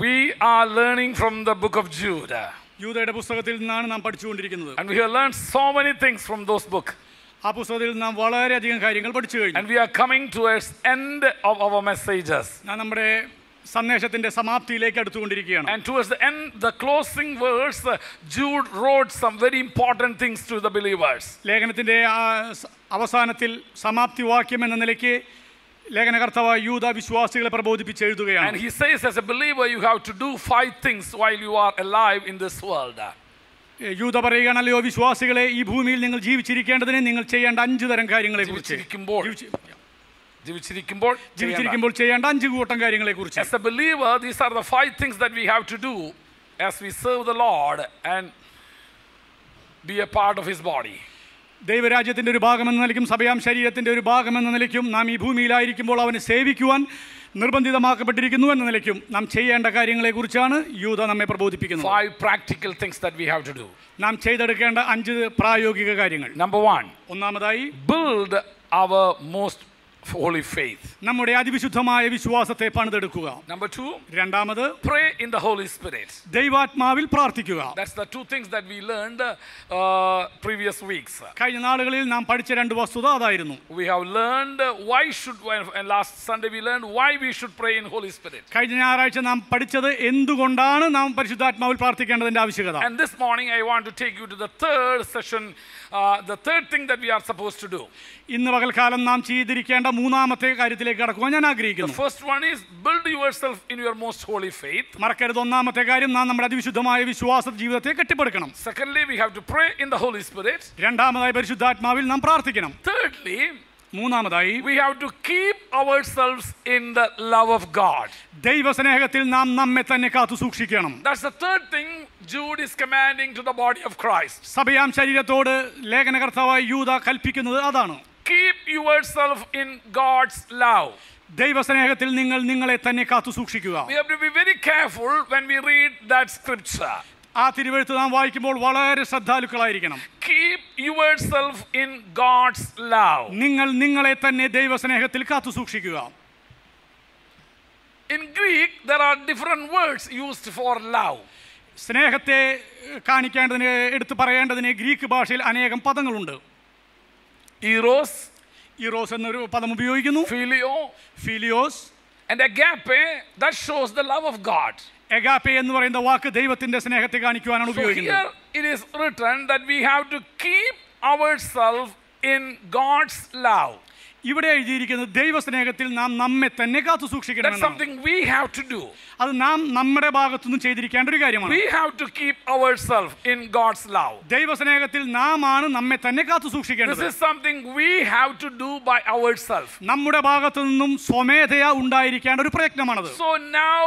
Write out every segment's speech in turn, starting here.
We are learning from the book of Jude. യൂദയുടെ പുസ്തകത്തിൽ നിന്നാണ് നാം പഠിച്ചുകൊണ്ടിരിക്കുന്നത്. And we have learned so many things from those books. ആ പുസ്തകത്തിൽ നാം വളരെയധികം കാര്യങ്ങൾ പഠിച്ചു കഴിഞ്ഞു. And we are coming towards end of our messages. നാം നമ്മുടെ സന്ദേശത്തിന്റെ സമാപ്തിയിലേക്ക് അടുത്തുകൊണ്ടിരിക്കുകയാണ്. And towards the end, the closing verse, Jude wrote some very important things to the believers. ലേഖനത്തിന്റെ അവസാനത്തിൽ സമാപ്തി വാക്യം എന്ന നിലയ്ക്ക് ലേഖനകർത്താവായ യൂദ വിശ്വാസികളെ പ്രബോധിപ്പിച്ച് എഴുതുകയാണ്. And he says, as a believer, you have to do 5 things while you are alive in this world. യൂദ പറയുകയാണല്ലോ, വിശ്വാസികളെ, ഈ ഭൂമിയിൽ നിങ്ങൾ ജീവിച്ചിരിക്കേണ്ടതിന് നിങ്ങൾ ചെയ്യേണ്ട 5 തരം കാര്യങ്ങളെ കുറിച്ച്, ജീവിച്ചിരിക്കുമ്പോൾ ചെയ്യേണ്ട 5 കൂട്ടം കാര്യങ്ങളെ കുറിച്ച്. As a believer, these are the 5 things that we have to do as we serve the Lord and be a part of His body. ദൈവരാജ്യത്തിൻ്റെ ഒരു ഭാഗമെന്ന നിലയ്ക്കും സഭയാം ശരീരത്തിൻ്റെ ഒരു ഭാഗമെന്ന നിലയ്ക്കും നാം ഈ ഭൂമിയിലായിരിക്കുമ്പോൾ അവനെ സേവിക്കുവാൻ നിർബന്ധിതമാക്കപ്പെട്ടിരിക്കുന്നു എന്ന നിലയ്ക്കും നാം ചെയ്യേണ്ട കാര്യങ്ങളെക്കുറിച്ചാണ് യൂദ നമ്മെ പ്രബോധിപ്പിക്കുന്നത്. 5 practical things that we have to do. നാം ചെയ്തെടുക്കേണ്ട 5 പ്രായോഗിക കാര്യങ്ങൾ. Number 1, ഒന്നാമതായി, build our most holy faith. നമ്മുടെ അതിവിശുദ്ധമായ വിശ്വാസത്തെ പണിതെടുക്കുക. Number 2, രണ്ടാമത്, pray in the Holy Spirit. ദൈവാത്മാവിൽ പ്രാർത്ഥിക്കുക. That's the 2 things that we learned previous weeks. കഴിഞ്ഞ നാളുകളിൽ നാം പഠിച്ച 2 വസ്തുത അതായിരുന്നു. We have learned and last Sunday we learned why we should pray in Holy Spirit. കഴിഞ്ഞ ഞായറാഴ്ച നാം പഠിച്ചത് എന്തുകൊണ്ടാണ് നാം പരിശുദ്ധാത്മാവിൽ പ്രാർത്ഥിക്കേണ്ടതിന്റെ ആവശ്യകത. And this morning I want to take you to the third session, the third thing that we are supposed to do. ഇന്ന് പകൽക്കാലം നാം ചെയ്തിരിക്കേണ്ട മൂന്നാമത്തെ കാര്യത്തിലേക്ക് കടക്കുവാൻ ഞാൻ ആഗ്രഹിക്കുന്നു. The first one is build yourself in your most holy faith. മറക്കരുത്, ഒന്നാമത്തെ കാര്യം നാം നമ്മുടെ അതിവിശുദ്ധമായ വിശ്വാസ ജീവിതത്തെ കെട്ടിപ്പടുക്കണം. Secondly, we have to pray in the Holy Spirit. രണ്ടാമതായി പരിശുദ്ധാത്മാവിൽ നാം പ്രാർത്ഥിക്കണം. Thirdly, മൂന്നാമതായി we have to keep ourselves in the love of God. ദൈവസ്നേഹത്തിൽ നാം നമ്മെ തന്നെ കാത്തു സൂക്ഷിക്കണം. That's the third thing Jude is commanding to the body of Christ. സഭയാം ശരീരത്തോട് ലേഖനകർത്താവായ യൂദ കൽപ്പിക്കുന്നത് അതാണ്. Keep yourself in God's love. ദൈവസ്നേഹത്തിൽ നിങ്ങൾ നിങ്ങളെ തന്നെ കാത്തു സൂക്ഷിക്കുക. We have to be very careful when we read that scripture. ആ തിരുവെഴുത്ത് നാം വായിക്കുമ്പോൾ വളരെ ശ്രദ്ധാലുക്കളായിരിക്കണം. Keep yourself in God's love. നിങ്ങൾ നിങ്ങളെ തന്നെ ദൈവസ്നേഹത്തിൽ കാത്തു സൂക്ഷിക്കുക. In Greek there are different words used for love. സ്നേഹത്തെ കാണിക്കേണ്ടതിന്, എടുത്തു പറയേണ്ടതിന് ഗ്രീക്ക് ഭാഷയിൽ അനേകം പദങ്ങളുണ്ട്. Eros, ഇറോസ് എന്നൊരു പദം ഉപയോഗിക്കുന്നു. Phileo, ഫിലിയോസ്, and agape, that shows the love of God. എഗാപ്പെ എന്ന് പറയുന്ന വാക്ക് ദൈവത്തിന്റെ സ്നേഹത്തെ കാണിക്കുവാനാണ് So ഉപയോഗിക്കുന്നത്. here it is written that we have to keep ourselves in God's love. ഇവിടെ എഴുതിയിരിക്കുന്നത് ദൈവസ്നേഹത്തിൽ നാം നമ്മെ തന്നെ കാത്തു That's സൂക്ഷിക്കണം. something we have to do. അത് നാം നമ്മുടെ ഭാഗത്തുനിന്ന് ചെയ്തിരിക്കേണ്ട ഒരു കാര്യമാണ്. We have to keep ourselves in God's love. ദൈവസ്നേഹത്തിൽ നാം ആണ് നമ്മെ തന്നെ കാത്തു സൂക്ഷിക്കേണ്ടത്. This is something we have to do by ourselves. നമ്മുടെ ഭാഗത്തു നിന്നും സ്വമേധയാ ഉണ്ടായിരിക്കേണ്ട ഒരു പ്രയത്നമാണത്. So now,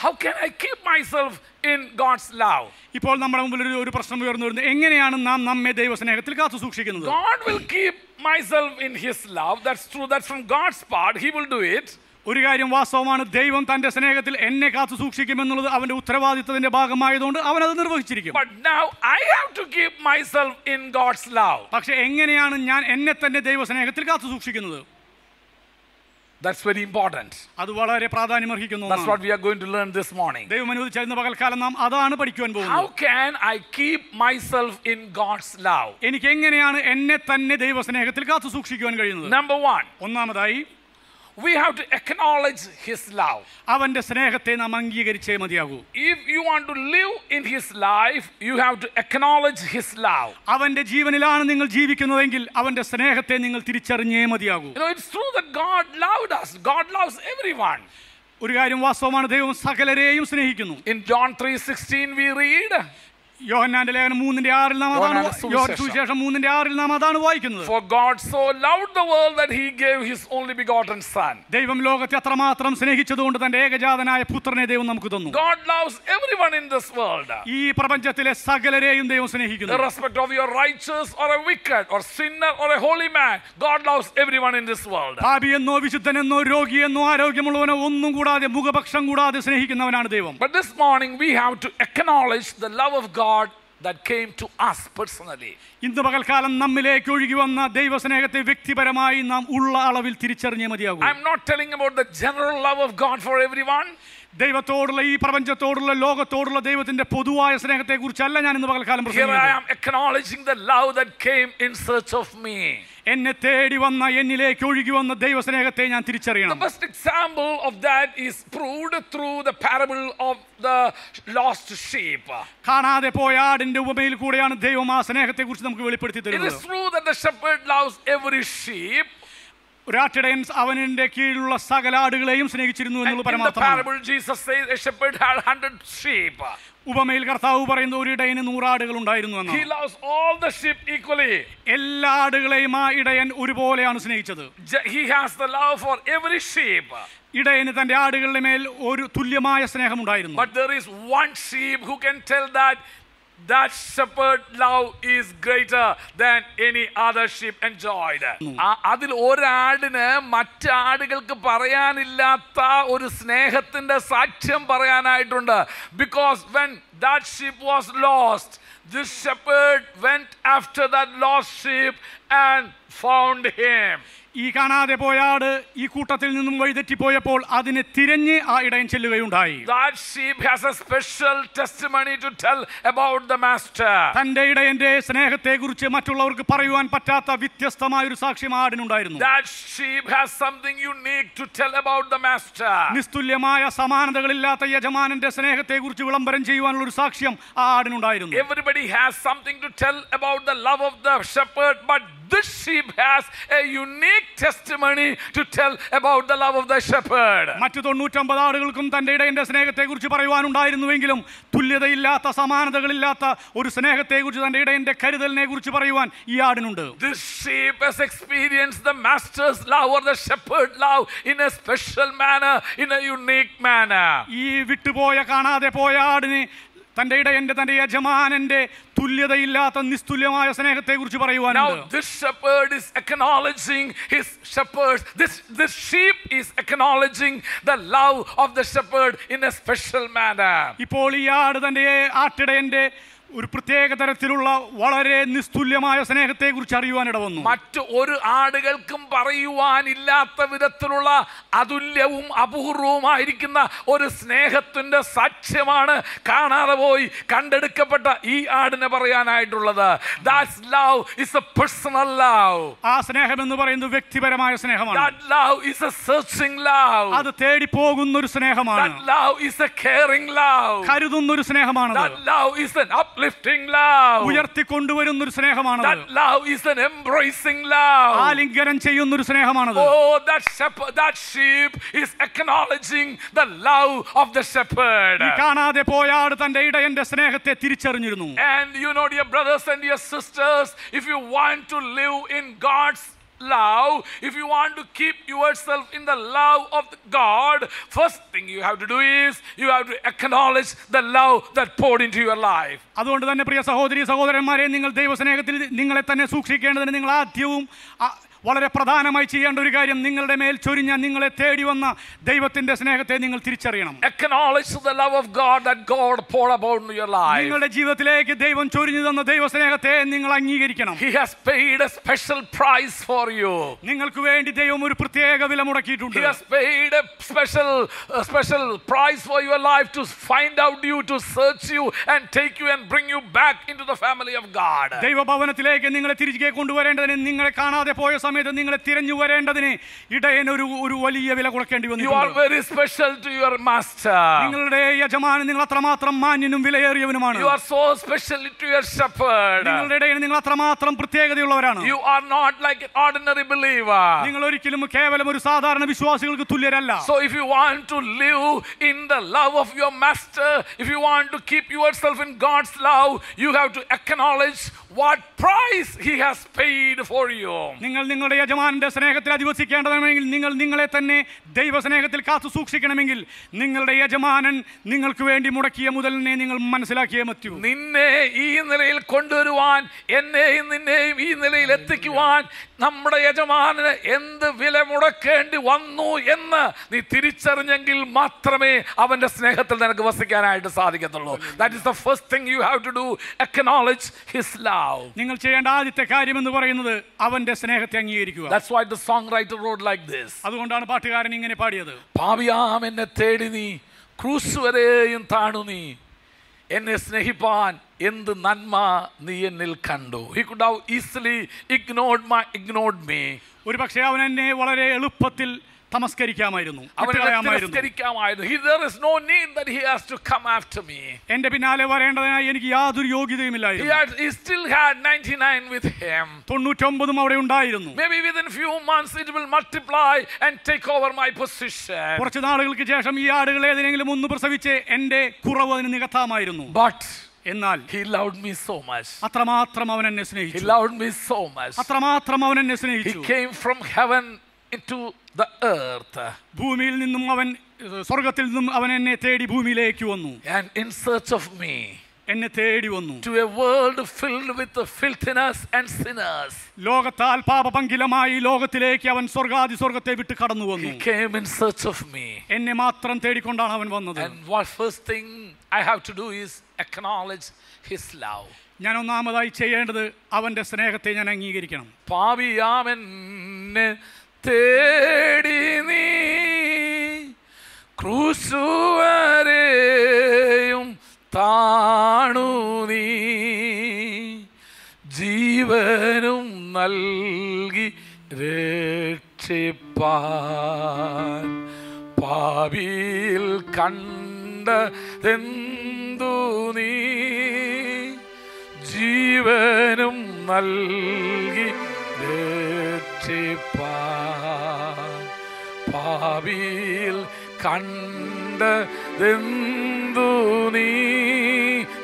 how can I keep myself in God's love? ഇപ്പോൾ നമ്മുടെ മുമ്പിൽ ഒരു പ്രശ്നം ഉയർന്നു വരുന്നത്, എങ്ങനെയാണ് നാം നമ്മെ ദൈവസ്നേഹത്തിൽ കാത്തു സൂക്ഷിക്കുന്നത്? God will keep myself in His love. That's true. That's from God's part. He will do it. ഒരു കാര്യം വാസ്തവമാണ്, ദൈവം തന്റെ സ്നേഹത്തിൽ എന്നെ കാത്തു സൂക്ഷിക്കുമെന്നുള്ളത് അവന്റെ ഉത്തരവാദിത്തത്തിന്റെ ഭാഗമായതുകൊണ്ട് അവൻ അത് നിർവഹിച്ചിരിക്കും. But now I have to keep myself in God's love. പക്ഷെ എങ്ങനെയാണ് ഞാൻ എന്നെ തന്നെ ദൈവസ്നേഹത്തിൽ കാത്തു സൂക്ഷിക്കുന്നത്? That's very important. അത് വളരെ പ്രാധാന്യമർഹിക്കുന്നു. That's what we are going to learn this morning. ദൈവം അനുവദിച്ച പകൽക്കാലം നാം അതാണ് പഠിക്കുവാൻ പോകുന്നത്. How can I keep myself in God's love? എനിക്ക് എങ്ങനെയാണ് എന്നെ തന്നെ ദൈവസ്നേഹത്തിൽ കാത്തു സൂക്ഷിക്കുവാൻ കഴിയുന്നത്? Number 1, ഒന്നാമതായി, we have to acknowledge His love. അവന്റെ സ്നേഹത്തെ നാം അംഗീകരിച്ചേ മതിയാകൂ. If you want to live in His life, you have to acknowledge His love. അവന്റെ ജീവനിലാണ് നിങ്ങൾ ജീവിക്കുന്നതെങ്കിൽ അവന്റെ സ്നേഹത്തെ നിങ്ങൾ തിരിച്ചറിഞ്ഞേ മതിയാകൂ. You know, it's true that God loved us. God loves everyone. ഒരു കാര്യം വാസ്തവമാണ്, ദൈവം സകലരെയും സ്നേഹിക്കുന്നു. In John 3:16 we read, യോഹന്നാന്റെ ലേഖനം 3:6 നാം അതാണ്, സുവിശേഷം 3:6 നാം അതാണ് വായിക്കുന്നത്. For God so loved the world that He gave His only begotten Son. ദൈവം ലോകത്തെ അത്രമാത്രം സ്നേഹിച്ചതുകൊണ്ട് തന്റെ ഏകജാതനായ പുത്രനെ ദൈവം നമുക്ക് തന്നു. God loves everyone in this world. ഈ പ്രപഞ്ചത്തിലെ സകലരെയും ദൈവം സ്നേഹിക്കുന്നു. Irrespective of your righteous or a wicked or sinner or a holy man, God loves everyone in this world. പാപിയെന്നോ വിശുദ്ധനെന്നോ രോഗിയെന്നോ ആരോഗ്യമുള്ളവനോ ഒന്നും കൂടാതെ മുഖപക്ഷം കൂടാതെ സ്നേഹിക്കുന്നവനാണ് ദൈവം. But this morning we have to acknowledge the love of God that came to us personally. ഇന്ന് പകൽക്കാലം നമ്മിലേക്ക് ഒഴുകി വന്ന ദൈവസ്നേഹത്തെ വ്യക്തിപരമായി നാം ഉള്ള അളവിൽ തിരിച്ചറിഞ്ഞേ മതിയാകൂ. I'm not telling about the general love of God for everyone. ദൈവത്തോടുള്ള ഈ പ്രപഞ്ചത്തോടുള്ള ലോകത്തോടുള്ള ദൈവത്തിന്റെ പൊതുവായ സ്നേഹത്തെക്കുറിച്ചല്ല ഞാൻ ഇന്ന് പകൽക്കാലം Here I പ്രസംഗിക്കുന്നത്. am acknowledging the love that came in search of me. എന്നെ തേടി വന്ന എന്നിലേക്ക് ഒഴുകി വന്ന ദൈവസ്നേഹത്തെ ഞാൻ The തിരിച്ചറിയണം. best example of that is proved through the parable of the lost sheep. കാണാതെ പോയ ആടിന്റെ ഉപമയിൽ കൂടെയാണ് ദൈവം ആ സ്നേഹത്തെക്കുറിച്ച് നമുക്ക് വെളിപ്പെടുത്തി It തരുന്നത്. is true that the shepherd loves every sheep. ഒരാട്ടിടയൻ അവനിന്റെ കീഴിലുള്ള സകല ആടുകളെയും സ്നേഹിച്ചിരുന്നു And എന്നുള്ള in the പരമാർത്ഥമാണ്. parable, Jesus says a shepherd had 100 sheep. ഉപമയിൽ കർത്താവ് പറയുന്ന ഒരു ഇടയന് 100 ആടുകൾ ഉണ്ടായിരുന്നു എന്ന്. He loves all the sheep equally. എല്ലാ ആടുകളെയും ആ ഇടയൻ ഒരുപോലെയാണ് സ്നേഹിച്ചത്. He has the love for every sheep. ഇടയന് തന്റെ ആടുകളുടെ മേൽ ഒരു തുല്യമായ സ്നേഹമുണ്ടായിരുന്നു. But there is one sheep who can tell that shepherd love is greater than any other sheep enjoyed. അതിൽ ഒരാടിന് മറ്റാടുകൾക്ക് പറയാനില്ലാത്ത ഒരു സ്നേഹത്തിന്റെ സാക്ഷ്യം പറയാനായിട്ടുണ്ട്. Because when that sheep was lost, this shepherd went after that lost sheep and found him. ഈ കാണാതെ പോയ ആട് ഈ കൂട്ടത്തിൽ നിന്നും വഴിതെറ്റിപ്പോയപ്പോൾ അതിനെ തിരഞ്ഞ് ആ ഇടയൻ ചെല്ലുകയുണ്ടായി. That sheep has a special testimony to tell about the master. തന്റെ ഇടയന്റെ സ്നേഹത്തെക്കുറിച്ച് മറ്റുള്ളവർക്ക് പറയുവാൻ പറ്റാത്ത വ്യത്യസ്തമായ ഒരു സാക്ഷ്യം ആടിനുണ്ടായിരുന്നു. That sheep has something unique to tell about the master. നിസ്തുല്യമായ സമാനതകളില്ലാത്ത യജമാനന്റെ സ്നേഹത്തെക്കുറിച്ച് വിളംബരം ചെയ്യുവാനുള്ള ഒരു സാക്ഷ്യം ആ ആടിനുണ്ടായിരുന്നു. Everybody has something to tell about the love of the shepherd, but this sheep has a unique testimony to tell about the love of the shepherd. മറ്റു 99 ആടുകൾക്കും തന്റെ ഇടയന്റെ സ്നേഹത്തെക്കുറിച്ച് പറയുവാനുണ്ടായിരുന്നുവെങ്കിലും തുല്യതയില്ലാത്ത സമാനതകളില്ലാത്ത ഒരു സ്നേഹത്തെക്കുറിച്ച് തന്റെ ഇടയന്റെ കരുതലിനെ കുറിച്ച് പറയുവാൻ ഈ ആടിനുണ്ട്. This sheep has experienced the master's love or the shepherd love in a special manner, in a unique manner. ഈ വിട്ടുപോയ കാണാതെ പോയ ആടിന് തന്റെ ഇടയന്റെ തന്റെ യജമാനന്റെ തുല്യതയില്ലാത്ത നിസ്തുല്യമായ സ്നേഹത്തെക്കുറിച്ച് പറയുവാനുണ്ട്. Now this shepherd is acknowledging his shepherds. This sheep is acknowledging the love of the shepherd in a special manner. ഇപ്പോൾ ഈ ആട് തന്റെ ആട്ടിടയന്റെ ഒരു പ്രത്യേക തരത്തിലുള്ള വളരെ നിസ്തുല്യമായ സ്നേഹത്തെക്കുറിച്ച് അറിയുവാനിട വന്നു. മറ്റു ഒരു ആടുകൾക്കും പറയുവാനില്ലാത്ത വിധത്തിലുള്ള അതുല്യവും അപൂർവവുമായിരിക്കുന്ന ഒരു സ്നേഹത്തിന്റെ സാക്ഷ്യമാണ് കാണാതെ പോയി കണ്ടെടുക്കപ്പെട്ട ഈ ആടിനെ പറയാനായിട്ടുള്ളത്. That love is a personal love. ആ സ്നേഹം എന്ന് പറയുന്നത് വ്യക്തിപരമായ സ്നേഹമാണ്. That love is a searching love. അത് തേടി പോകുന്ന ഒരു സ്നേഹമാണ്. That love is a caring love. കരുതുന്ന ഒരു സ്നേഹമാണ്. That love is an uplifting love. ഉയർത്തിക്കൊണ്ടുവരുന്ന ഒരു സ്നേഹമാണ്. That love is an embracing love. ആലിംഗനം ചെയ്യുന്ന ഒരു സ്നേഹമാണ്. Oh, that sheep is acknowledging the love of the shepherd. ഈ കാണാതെ പോയ ആട് തന്റെ ഇടയന്റെ സ്നേഹത്തെ തിരിച്ചറിഞ്ഞിരുന്നു. And you know, dear brothers and dear sisters, if you want to live in God's love, if you want to keep yourself in the love of God, first thing you have to do is you have to acknowledge the love that poured into your life. അതുകൊണ്ട് തന്നെ പ്രിയ സഹോദരി സഹോദരന്മാരെ, നിങ്ങൾ ദൈവസ്നേഹത്തിൽ നിങ്ങളെ തന്നെ സൂക്ഷിക്കേണ്ടതിന് നിങ്ങൾ ആദ്യവും വളരെ പ്രധാനമായി ചെയ്യേണ്ട ഒരു കാര്യം നിങ്ങളുടെ മേൽ ചൊരിഞ്ഞ നിങ്ങളെ തേടി വന്ന ദൈവത്തിന്റെ സ്നേഹത്തെ നിങ്ങൾ തിരിച്ചറിയണം. Acknowledge the love of God that God poured about in your life. നിങ്ങളുടെ ജീവിതത്തിലേക്ക് ദൈവം ചൊരിഞ്ഞു തന്ന ദൈവസ്നേഹത്തെ നിങ്ങൾ അംഗീകരിക്കണം. He has paid a special price for you. നിങ്ങൾക്ക് വേണ്ടി ദൈവം ഒരു പ്രത്യേക വില മുടക്കിയിട്ടുണ്ട്. He has paid a special price for your life to find out you, to search you and take you and bring you back into the family of God. ദൈവഭവനത്തിലേക്ക് നിങ്ങളെ തിരികെ കൊണ്ടുവരേണ്ടതിന് നിങ്ങളെ കാണാതെ പോയ സമയത്ത് നിങ്ങളെ തിരഞ്ഞു വരേണ്ടതിന് ഇടയൻ ഒരു വലിയ വില കൊടുക്കേണ്ടി വന്നു. You are very special to your master. നിങ്ങളുടെ യജമാനൻ നിങ്ങൾ അത്രമാത്രം മാന്യനും വിലയേറിയവനുമാണ്. You are so special to your shepherd. നിങ്ങളുടെ ഇടയൻ നിങ്ങൾ അത്രമാത്രം പ്രത്യേകതയുള്ളവരാണ്. You are not like an ordinary believer. നിങ്ങൾ ഒരിക്കലും കേവലം ഒരു സാധാരണ വിശ്വാസികൾക്ക് തുല്യരല്ല. So if you want to live in the love of your master, if you want to keep yourself in God's love, you have to acknowledge what price he has paid for you. നിങ്ങൾ നിങ്ങളുടെ യജമാനന്റെ സ്നേഹത്തിൽ അധിവസിക്കേണ്ടതാണെങ്കിൽ നിങ്ങൾ നിങ്ങളെ തന്നെ ദൈവസ്നേഹത്തിൽ കാത്തു സൂക്ഷിക്കണമെങ്കിൽ നിങ്ങളുടെ യജമാനൻ നിങ്ങൾക്ക് വേണ്ടി മുടക്കിയ മുതലിനെ നിങ്ങൾ മനസ്സിലാക്കിയേ പറ്റൂ. നിന്നെ ഈ നിലയിൽ കൊണ്ടുവരുവാൻ, എന്നെയും നിന്നെയും ഈ നിലയിൽ എത്തിക്കുവാൻ നമ്മുടെ യജമാനന് എന്ത് വില മുടക്കേണ്ടി വന്നു എന്ന് നീ തിരിച്ചറിഞ്ഞെങ്കിൽ മാത്രമേ അവന്റെ സ്നേഹത്തിൽ നിനക്ക് വസിക്കാനായിട്ട് സാധിക്കത്തുള്ളൂ. That is the first thing you have to do. Acknowledge his love. നിങ്ങൾ ചെയ്യേണ്ട ആദ്യത്തെ കാര്യം എന്ന് പറയുന്നത് അവന്റെ സ്നേഹത്തെ അംഗീകരിക്കുക. That's why the songwriter wrote like this. അതുകൊണ്ടാണ് പാട്ടുകാരൻ ഇങ്ങനെ പാടിയത്. പാപിയാം എന്നെ തേടി നീ ക്രൂസ് വരെയും താണു നീ എന്നെ സ്നേഹിപ്പാൻ എന്ത് നന്മ നീ എന്നിൽ കണ്ടു. He could have easily ignored me. ഒരു പക്ഷേ അവൻ എന്നെ വളരെ എളുപ്പത്തിൽ തമസ്കരിക്കാമായിരുന്നു. There is no need that he has to come after me. എന്റെ പിന്നാലെ വരേണ്ടതിനായി എനിക്ക് യാതൊരു യോഗ്യതയുമില്ലായിരുന്നു. He still had 99 with him. 99 അവിടെ ഉണ്ടായിരുന്നു. Maybe within few months it will multiply and take over my position. കുറച്ച് നാളുകൾക്ക് ശേഷം ഈ ആടുകൾ ഏതെങ്കിലും ഒന്ന് പ്രസവിച്ച് എന്റെ കുറവ് അതിന് നികത്താമായിരുന്നു. But എന്നാൽ he loved me so much. അത്രമാത്രം അവൻ എന്നെ സ്നേഹിച്ചു. He loved me so much. അത്രമാത്രം അവൻ എന്നെ സ്നേഹിച്ചു. He came from heaven into the earth. ഭൂമിയിൽ നിന്നും അവൻ സ്വർഗ്ഗത്തിൽ നിന്നും അവൻ എന്നെ തേടി ഭൂമിയിലേക്ക് വന്നു. And in search of me. എന്നെ തേടി വന്നു. To a world filled with the filthiness and sinners. ലോകത്താൽ പാപപങ്കിലമായി ലോകത്തിലേക്ക് അവൻ സ്വർഗ്ഗത്തെ വിട്ട് കടന്നു വന്നു. He came in search of me. എന്നെ മാത്രം തേടിക്കൊണ്ടാണ് അവൻ വന്നത്. And what first thing I have to do is acknowledge his love. ഞാൻ ഒന്നാമതായി ചെയ്യേണ്ടത് അവന്റെ സ്നേഹത്തെ ഞാൻ അംഗീകരിക്കണം. പാപിയാമെന്നെ തേടി നീ ക്രൂശു വരെയും താണു നീ ജീവനും നൽകി രക്ഷിപ്പാൻ പാപിയിൽ കണ്ടതെന്തു നീ ജീവനും നൽകി രക്ഷിപ്പാൻ പാപിയിൽ കണ്ടതെന്തു നീ.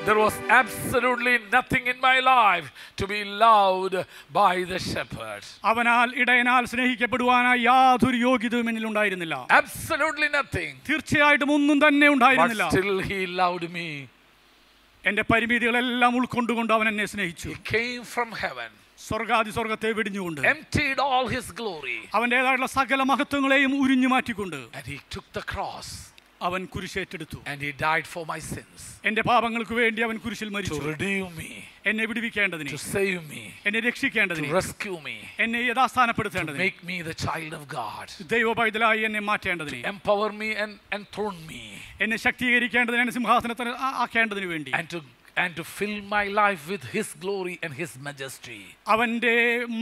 There was absolutely nothing in my life to be loved by the shepherd. അവനാൽ Idayanal സ്നേഹിക്കപ്പെടുവാനായി യാതൊരു യോഗ്യതയും എന്നിൽ ഉണ്ടായിരുന്നില്ല. Absolutely nothing. തീർച്ചയായിട്ടും ഒന്നും തന്നെ ഉണ്ടായിരുന്നില്ല. But still he loved me. എന്റെ പരിമിതികളെല്ലാം ഉൾക്കൊണ്ടുകൊണ്ട് അവൻ എന്നെ സ്നേഹിച്ചു. He came from heaven. സ്വർഗ്ഗത്തെ വെടിഞ്ഞുകൊണ്ട് emptied all his glory. അവന്റേതായിട്ടുള്ള സകല മഹത്വങ്ങളെയും ഉരിഞ്ഞു മാറ്റിക്കൊണ്ട് and he took the cross. അവൻ കുരിശേറ്റെടുത്തു. and he died for my sins. എന്റെ പാപങ്ങൾക്ക് വേണ്ടി അവൻ കുരിശിൽ മരിച്ചു. to redeem me. എന്നെ വിടുവിക്കേണ്ടതിന്. to save me. എന്നെ രക്ഷിക്കേണ്ടതിന്. to rescue me. എന്നെ യഥാസ്ഥാനപ്പെടുത്തേണ്ടതിന്. to make me the child of God. ദൈവപൈതലായി എന്നെ മാറ്റേണ്ടതിന്. to empower me and enthrone me. എന്നെ ശക്തീകരിക്കേണ്ടതിന്, എന്നെ സിംഹാസനത്തിൽ ആക്കേണ്ടതിന് വേണ്ടി. and to fill my life with his glory and his majesty. അവന്റെ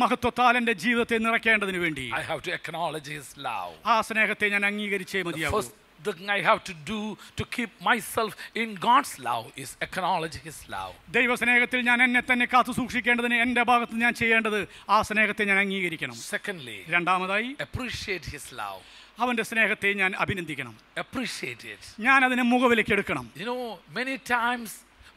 മഹത്വത്താൽ എൻ്റെ ജീവിതത്തെ നിറയ്ക്കേണ്ടതിന് വേണ്ടി. I have to acknowledge his love. ആ സ്നേഹത്തെ ഞാൻ അംഗീകരിച്ചേ മതിയാകൂ. The thing I have to do to keep myself in God's love is acknowledge his love. ദൈവസ്നേഹത്തിൽ ഞാൻ എന്നെ തന്നെ കാത്തു സൂക്ഷിക്കേണ്ടതിന് എൻ്റെ ഭാഗത്ത് ഞാൻ ചെയ്യേണ്ടത് ആ സ്നേഹത്തെ ഞാൻ അംഗീകരിക്കണം. Secondly, രണ്ടാമതായി appreciate his love. അവന്റെ സ്നേഹത്തെ ഞാൻ അഭിനന്ദിക്കണം. Appreciate it. ഞാൻ അതിനെ മുഖവിലേക്ക് എടുക്കണം. You know, many times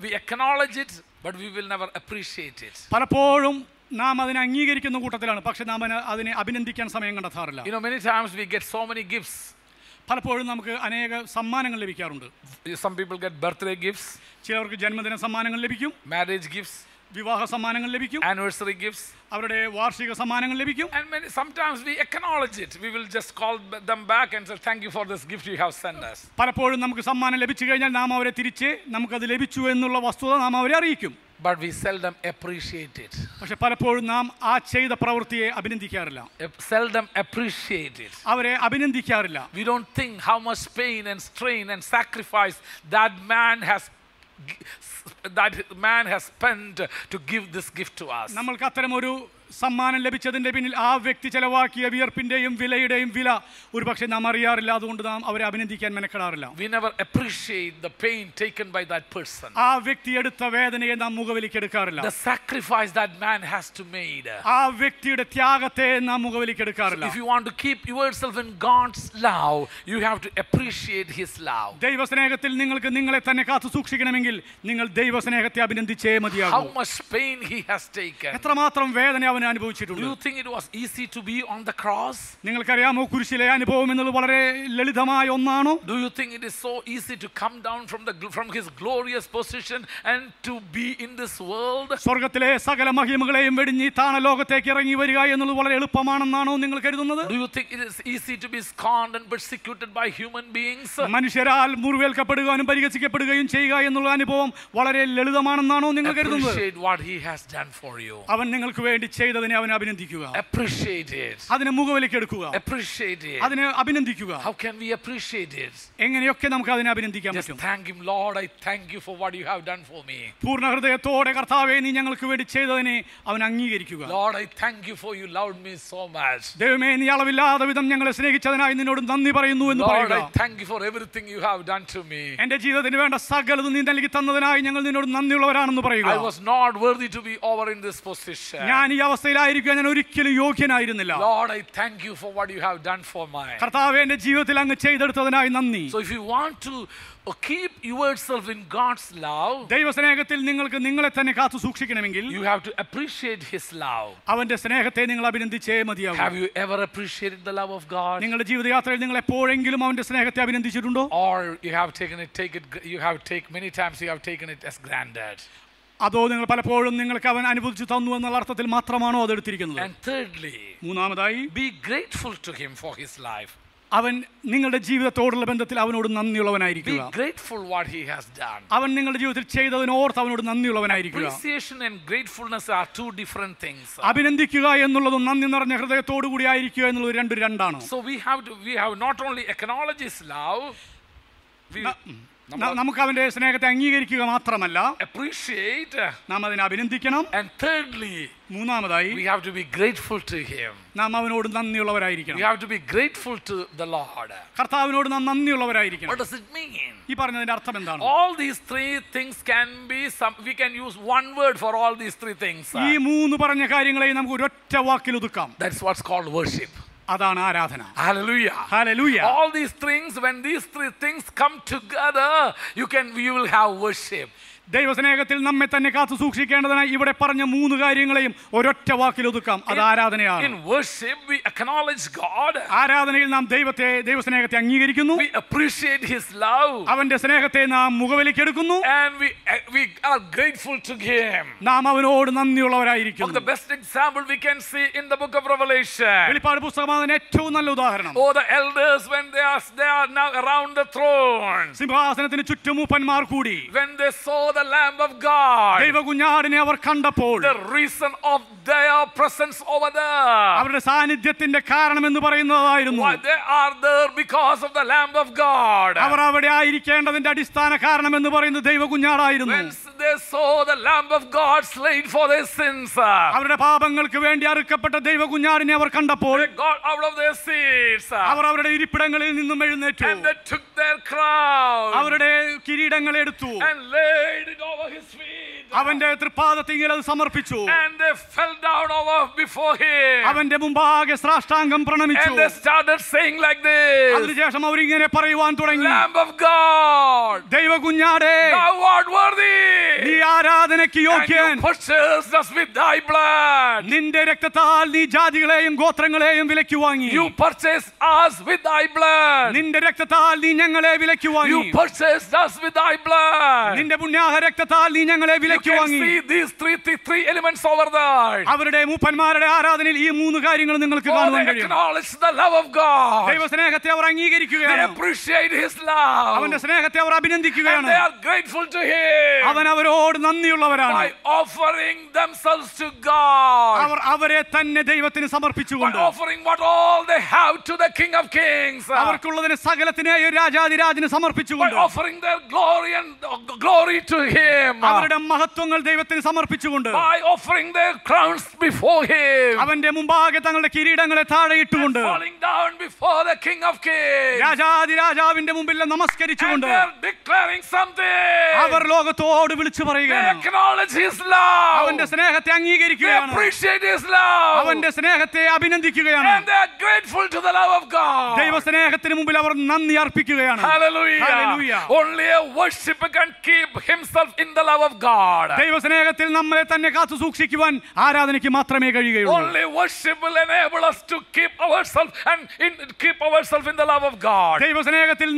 we acknowledge it, but we will never appreciate it. പലപ്പോഴും നാം അതിനെ അംഗീകരിക്കുന്ന കൂട്ടത്തിലാണ്, പക്ഷെ നാം അതിനെ അഭിനന്ദിക്കാൻ സമയം കണ്ടെത്താറില്ല. You know, many times we get so many gifts. പലപ്പോഴും നമുക്ക് അനേക സമ്മാനങ്ങൾ ലഭിക്കാറുണ്ട്. Some people get birthday gifts. ചിലർക്ക് ജന്മദിന സമ്മാനങ്ങൾ ലഭിക്കും. marriage gifts. വിവാഹ സമ്മാനങ്ങൾ ലഭിക്കും. anniversary gifts. അവരുടെ വാർഷിക സമ്മാനങ്ങൾ ലഭിക്കും. and sometimes we acknowledge it. We will just call them back and say thank you for this gift you have sent us. പലപ്പോഴും നമുക്ക് സമ്മാനം ലഭിച്ചു കഴിഞ്ഞാൽ നാം അവരെ തിരിച്ച് നമുക്കത് ലഭിച്ചു എന്നുള്ള വസ്തുത നാം അവരെ അറിയിക്കും. but we seldom appreciate it. പക്ഷെ പലപ്പോഴും നാം ആ ചെയ്ത പ്രവൃത്തിയെ അഭിനന്ദിക്കാറില്ല. seldom appreciate it. അവരെ അഭിനന്ദിക്കാറില്ല. we don't think how much pain and strain and sacrifice that man has spent to give this gift to us. നമ്മൾക്ക് അത്തരം ഒരു സമ്മാനം ലഭിച്ചതിന്റെ പിന്നിൽ ആ വ്യക്തി ചെലവാക്കിയ വിയർപ്പിന്റെയും വിലയുടെയും വില ഒരുപക്ഷെ നാം അറിയാറില്ല. അതുകൊണ്ട് നാം അവരെ അഭിനന്ദിക്കാൻ മെനക്കെടാറില്ല. we never appreciate the pain taken by that person. ആ വ്യക്തി എടുത്ത വേദനയെ നാം മുഖവിലേക്ക് എടുക്കാറില്ല. the sacrifice that man has to made. ആ വ്യക്തിയുടെ ത്യാഗത്തെ നാം മുഖവിലേക്ക് എടുക്കാറില്ല. if you want to keep yourself in God's love, you have to appreciate his love. ദൈവസ്നേഹത്തിൽ നിങ്ങൾക്ക് നിങ്ങളെ തന്നെ കാത്തു സൂക്ഷിക്കണമെങ്കിൽ നിങ്ങൾ ദൈവസ്നേഹത്തെ അഭിനന്ദിച്ചേ മതിയാകൂ. how much pain he has taken. എത്രമാത്രം വേദന അവൻ അനുഭവിച്ചിട്ടുണ്ട്. do you think it was easy to be on the cross? നിങ്ങൾക്കറിയാമോ കുരിശിലെ അനുഭവം എന്നത് വളരെ ലളിതമായ ഒന്നാണോ? do you think it is so easy to come down from his glorious position and to be in this world? സ്വർഗ്ഗത്തിലെ സകല മഹിമകളെയും വെടിഞ്ഞ് താണ ലോകത്തേക്ക് ഇറങ്ങി വരിക എന്നുള്ളത് വളരെ എളുപ്പമാണെന്നാണോ നിങ്ങൾ കരുതുന്നത്? do you think it is easy to be scorned and persecuted by human beings? മനുഷ്യരാൽ മുറിവേൽക്കപ്പെടുകയും പരിഹസിക്കപ്പെടുകയും ചെയ്യുക എന്നുള്ള അനുഭവം വളരെ ലളിതമാണെന്നാണോ നിങ്ങൾ കരുതുന്നത്? appreciate what he has done for you. അവൻ നിങ്ങൾക്ക് വേണ്ടി ചെയ്തതിനെ അവൻ അഭിനന്ദിക്കുക. Appreciate it. അതിനെ മുഖവിലേക്ക് എടുക്കുക. Appreciate it. അതിനെ അഭിനന്ദിക്കുക. How can we appreciate it? എങ്ങനെയൊക്കെ നമുക്ക് അതിനെ അഭിനന്ദിക്കാൻ Just പറ്റും? thank him, Lord. I thank you for what you have done for me. പൂർണ്ണ ഹൃദയത്തോടെ കർത്താവേ നീ ഞങ്ങൾക്ക് വേണ്ടി ചെയ്തതിനെ അവൻ അംഗീകരിക്കുക. Lord, I thank you for you loved me so much. ദൈവമേ നീ അളവില്ലാത്ത വിധം ഞങ്ങളെ സ്നേഹിച്ചതിനായി നിന്നോട് നന്ദി പറയുന്നു എന്ന് Lord, പറയുക. I thank you for everything you have done to me. എന്റെ ജീവിതത്തിന് വേണ്ട സകലതും നീ നൽകി തന്നതിനായി ഞങ്ങൾ നിന്നോട് നന്ദിയുള്ളവരാണെന്ന് പറയുക. I was not worthy to be over in this position. ഞാൻ ഈ അവസ്ഥയിലായിരിക്കാൻ ഞാൻ ഒരിക്കലും യോഗ്യനായിരുന്നില്ല. Lord, I thank you for what you have done for me. കർത്താവേ എന്റെ ജീവിതത്തിൽ അങ്ങ് ചെയ്തെടുത്തതിനായി നന്ദി. So if you want to keep yourself in God's love, ദൈവസ്നേഹത്തിൽ നിങ്ങൾക്ക് നിങ്ങളെ തന്നെ കാത്തു സൂക്ഷിക്കണമെങ്കിൽ you have to appreciate his love. അവന്റെ സ്നേഹത്തെ നിങ്ങൾ അഭിനന്ദിച്ചേ മതിയാകും. Have you ever appreciated the love of God? നിങ്ങളുടെ ജീവിതയാത്രയിൽ നിങ്ങൾ എപ്പോഴെങ്കിലും അവന്റെ സ്നേഹത്തെ അഭിനന്ദിച്ചിട്ടുണ്ടോ? Or you have many times you have taken it as granted. അതോ നിങ്ങൾ പലപ്പോഴും നിങ്ങൾക്ക് അവൻ അനുവദിച്ചു തന്നു എന്നുള്ള അർത്ഥത്തിൽ മാത്രമാണോ അത് എടുത്തിരിക്കുന്നത്? And thirdly, മൂന്നാമതായി be grateful to him for his life. അവൻ നിങ്ങളുടെ ജീവിതത്തോടുള്ള ബന്ധത്തിൽ അവനോട് നന്ദിയുള്ളവനായിരിക്കുക. Be grateful what he has done. അവൻ നിങ്ങളുടെ ജീവിതത്തിൽ ചെയ്തതിനോർത്ത് അവനോട് നന്ദിയുള്ളവനായിരിക്കുക. Appreciation and gratefulness are two different things. അഭിനന്ദിക്കുക എന്നുള്ളതും നന്ദി നിറഞ്ഞ ഹൃദയത്തോടു കൂടി ആയിരിക്കുക എന്നുള്ളത് രണ്ടാണ്. So we have not only acknowledged his love, നമുക്ക് അവന്റെ സ്നേഹത്തെ അംഗീകരിക്കുക മാത്രമല്ല, appreciate, നാം അതിനെ അഭിനന്ദിക്കണം. and thirdly, മൂന്നാമതായി we have to be grateful to him. നാം അവനോട് നന്ദിയുള്ളവരായിരിക്കണം. We have to be grateful to the Lord. കർത്താവിനോട് നാം നന്ദിയുള്ളവരായിരിക്കണം. What does it mean? ഈ പറഞ്ഞതിന്റെ അർത്ഥം എന്താണ്? All these three things can be we can use one word for all these three things. ഈ മൂന്ന് പറഞ്ഞ കാര്യങ്ങളെ നമുക്ക് ഒരൊറ്റ വാക്കിൽ ഒതുക്കാം. That's what's called worship. അതാണ് ആരാധന. Hallelujah. Hallelujah. All these things, when these three things come together, you will have worship. ദൈവസ്നേഹത്തിൽ നമ്മെ തന്നെ കാത്തു സൂക്ഷിക്കേണ്ടതിനായി ഇവിടെ പറഞ്ഞ മൂന്ന് കാര്യങ്ങളെയും ഒരൊറ്റ വാക്കിൽ ഒതുക്കാം. അത് ആരാധനയാണ്. In worship we acknowledge God. ആരാധനയിൽ നാം ദൈവസ്നേഹത്തെ അംഗീകരിക്കുന്നു. We appreciate his love. അവന്റെ സ്നേഹത്തെ നാം മുഖവിലേക്ക് എടുക്കുന്നു. And we are grateful to him. നാം അവനോട് നന്ദിയുള്ളവരായിരിക്കുന്നു. The best example we can see in the book of Revelation. വെളിപ്പാട് പുസ്തകമാണ് ഏറ്റവും നല്ല ഉദാഹരണം. Oh, the elders when they are now around the throne. സിംഹാസനത്തിന് ചുറ്റും മൂപ്പന്മാർ കൂടി. When they saw the Lamb of God, ദൈവകുഞ്ഞാടിനെ അവർ കണ്ടപ്പോൾ, the reason of their presence over there, അവരുടെ സാന്നിധ്യത്തിന്റെ കാരണം എന്ന് പറയുന്നതായിരുന്നു, why they are there because of the Lamb of God. അവർ അവിടെ ആയിരിക്കേണ്ടതിന്റെ അടിസ്ഥാന കാരണം എന്ന് പറയുന്നത് ദൈവകുഞ്ഞാടായിരുന്നു. When they saw the Lamb of God slain for their sins, അവരുടെ പാപങ്ങൾക്ക് വേണ്ടി അറുക്കപ്പെട്ട ദൈവകുഞ്ഞാടിനെ അവർ കണ്ടപ്പോൾ, they got out of their seats, അവർ അവരുടെ ഇരിപ്പിടങ്ങളിൽ നിന്നും എഴുന്നേറ്റു. and they took their crown, അവരുടെ കിരീടങ്ങൾ എടുത്തു, and laid it over his feet, അവന്റെ തൃപ്പാദത്തിൽ അത് സമർപ്പിച്ചു. and they fell down over before him, അവന്റെ മുമ്പാകെ സാഷ്ടാംഗം പ്രണമിച്ചു. and they started saying like this, അതിനുശേഷം അവർ ഇങ്ങനെ പറയുവാൻ തുടങ്ങി, Lamb of God, ദൈവകുഞ്ഞാടേ, thou art worthy, നീ ആരാധനയ്ക്ക് and യോഗ്യൻ. you purchased us with thy blood. നിന്റെ രക്തത്താൽ നീ ജാതികളെയും ഗോത്രങ്ങളെയും വിലയ്ക്ക് വാങ്ങി. You purchased us with thy blood. നിന്റെ രക്തത്താൽ നീ ഞങ്ങളെ വിലയ്ക്ക് വാങ്ങി. You purchased us with thy blood. നിന്റെ പുണ്യാഹ രക്തത്താൽ നീ ഞങ്ങളെ You വിലയ്ക്ക് can വാങ്ങി. see these three elements over there. അവരുടെ മൂപ്പന്മാരുടെ ആരാധനയിൽ ഈ മൂന്ന് കാര്യങ്ങൾ നിങ്ങൾക്ക് Oh, കാണുവാൻ they കഴിയും. acknowledge the love of God. ദൈവസ്നേഹത്തെ our They അംഗീകരിക്കുകയാണ്. appreciate his love. അവന്റെ സ്നേഹത്തെ അവർ And അഭിനന്ദിക്കുകയാണ്. they are grateful to him അവൻ അവരോട് നന്ദിയുള്ളവരാണ്. by offering themselves to God. അവരെ തന്നെ ദൈവത്തിന് By സമർപ്പിച്ചുകൊണ്ട്, offering what all they have to the King of Kings. അവർക്കുള്ളതിന് സകലത്തിനെയും രാജാതിരാജന് By സമർപ്പിച്ചുകൊണ്ട്, offering their glory to him. അവരുടെ മഹത്വങ്ങൾ ദൈവത്തിന് സമർപ്പിച്ചുകൊണ്ട്, By offering their crowns before him. അവന്റെ മുമ്പാകെ തങ്ങളുടെ കിരീടങ്ങളെ താഴെയിട്ടുകൊണ്ട്, Falling down before the King of Kings. രാജാതിരാജാവിന്റെ മുമ്പിൽ And നമസ്കരിച്ചുകൊണ്ട് they are declaring something. അവർ ലോകത്തോട് വിളിച്ചു They പറയുകയാണ്. acknowledge his love. അവന്റെ സ്നേഹത്തെ They അംഗീകരിക്കുകയാണ്. appreciate his love. അവന്റെ സ്നേഹത്തെ അഭിനന്ദിക്കുകയാണ്. And they are grateful to the love of God. ദൈവസ്നേഹത്തിന് മുമ്പിൽ അവർ നന്ദി അർപ്പിക്കുകയാണ്. Hallelujah. Hallelujah. Only a worshipper can keep himself in the love of God. ദൈവസ്നേഹത്തിൽ നമ്മളെ തന്നെ കാത്തു സൂക്ഷിക്കുവാൻ ആരാധനയ്ക്ക് മാത്രമേ കഴിയുകയുള്ളൂ. Only worship will enable us to keep ourselves in the love of God. ദൈവസ്നേഹത്തിൽ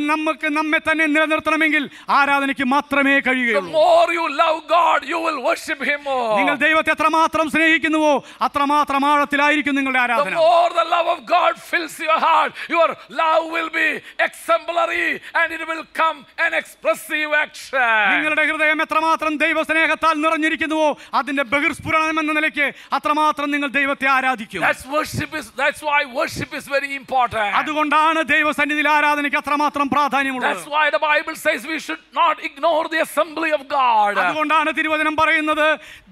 നമ്മെ തന്നെ നിലനിർത്തണമെങ്കിൽ ആരാധനയ്ക്ക് മാത്രമേ The കഴിയുകയുള്ളൂ. more you love God, you will worship him more. നിങ്ങൾ ദൈവത്തെ എത്രമാത്രം സ്നേഹിക്കുന്നുവോ അത്രമാത്രം ആഴത്തിലായിരിക്കും നിങ്ങളുടെ The ആരാധന. more the love of God fills your heart, your love will be exemplary and it will come an expressive action. നിങ്ങളുടെ ഹൃദയം എത്രമാത്രം ദൈവസ്നേഹത്താൽ നിറഞ്ഞിരിക്കുന്നുവോ അതിന്റെ ബഹിർസ്ഫുരണം എന്ന നിലയ്ക്ക് അത്രമാത്രം നിങ്ങൾ ദൈവത്തെ ആരാധിക്കും. That's why worship is very important. അതുകൊണ്ടാണ് ദൈവസന്നിധിയിൽ ആരാധനയ്ക്ക് അത്രമാത്രം പ്രാധാന്യമുള്ളത്. That's why the Bible says we should not ignore the assembly of God. അതുകൊണ്ടാണ് തിരുവചനം പറയുന്നത്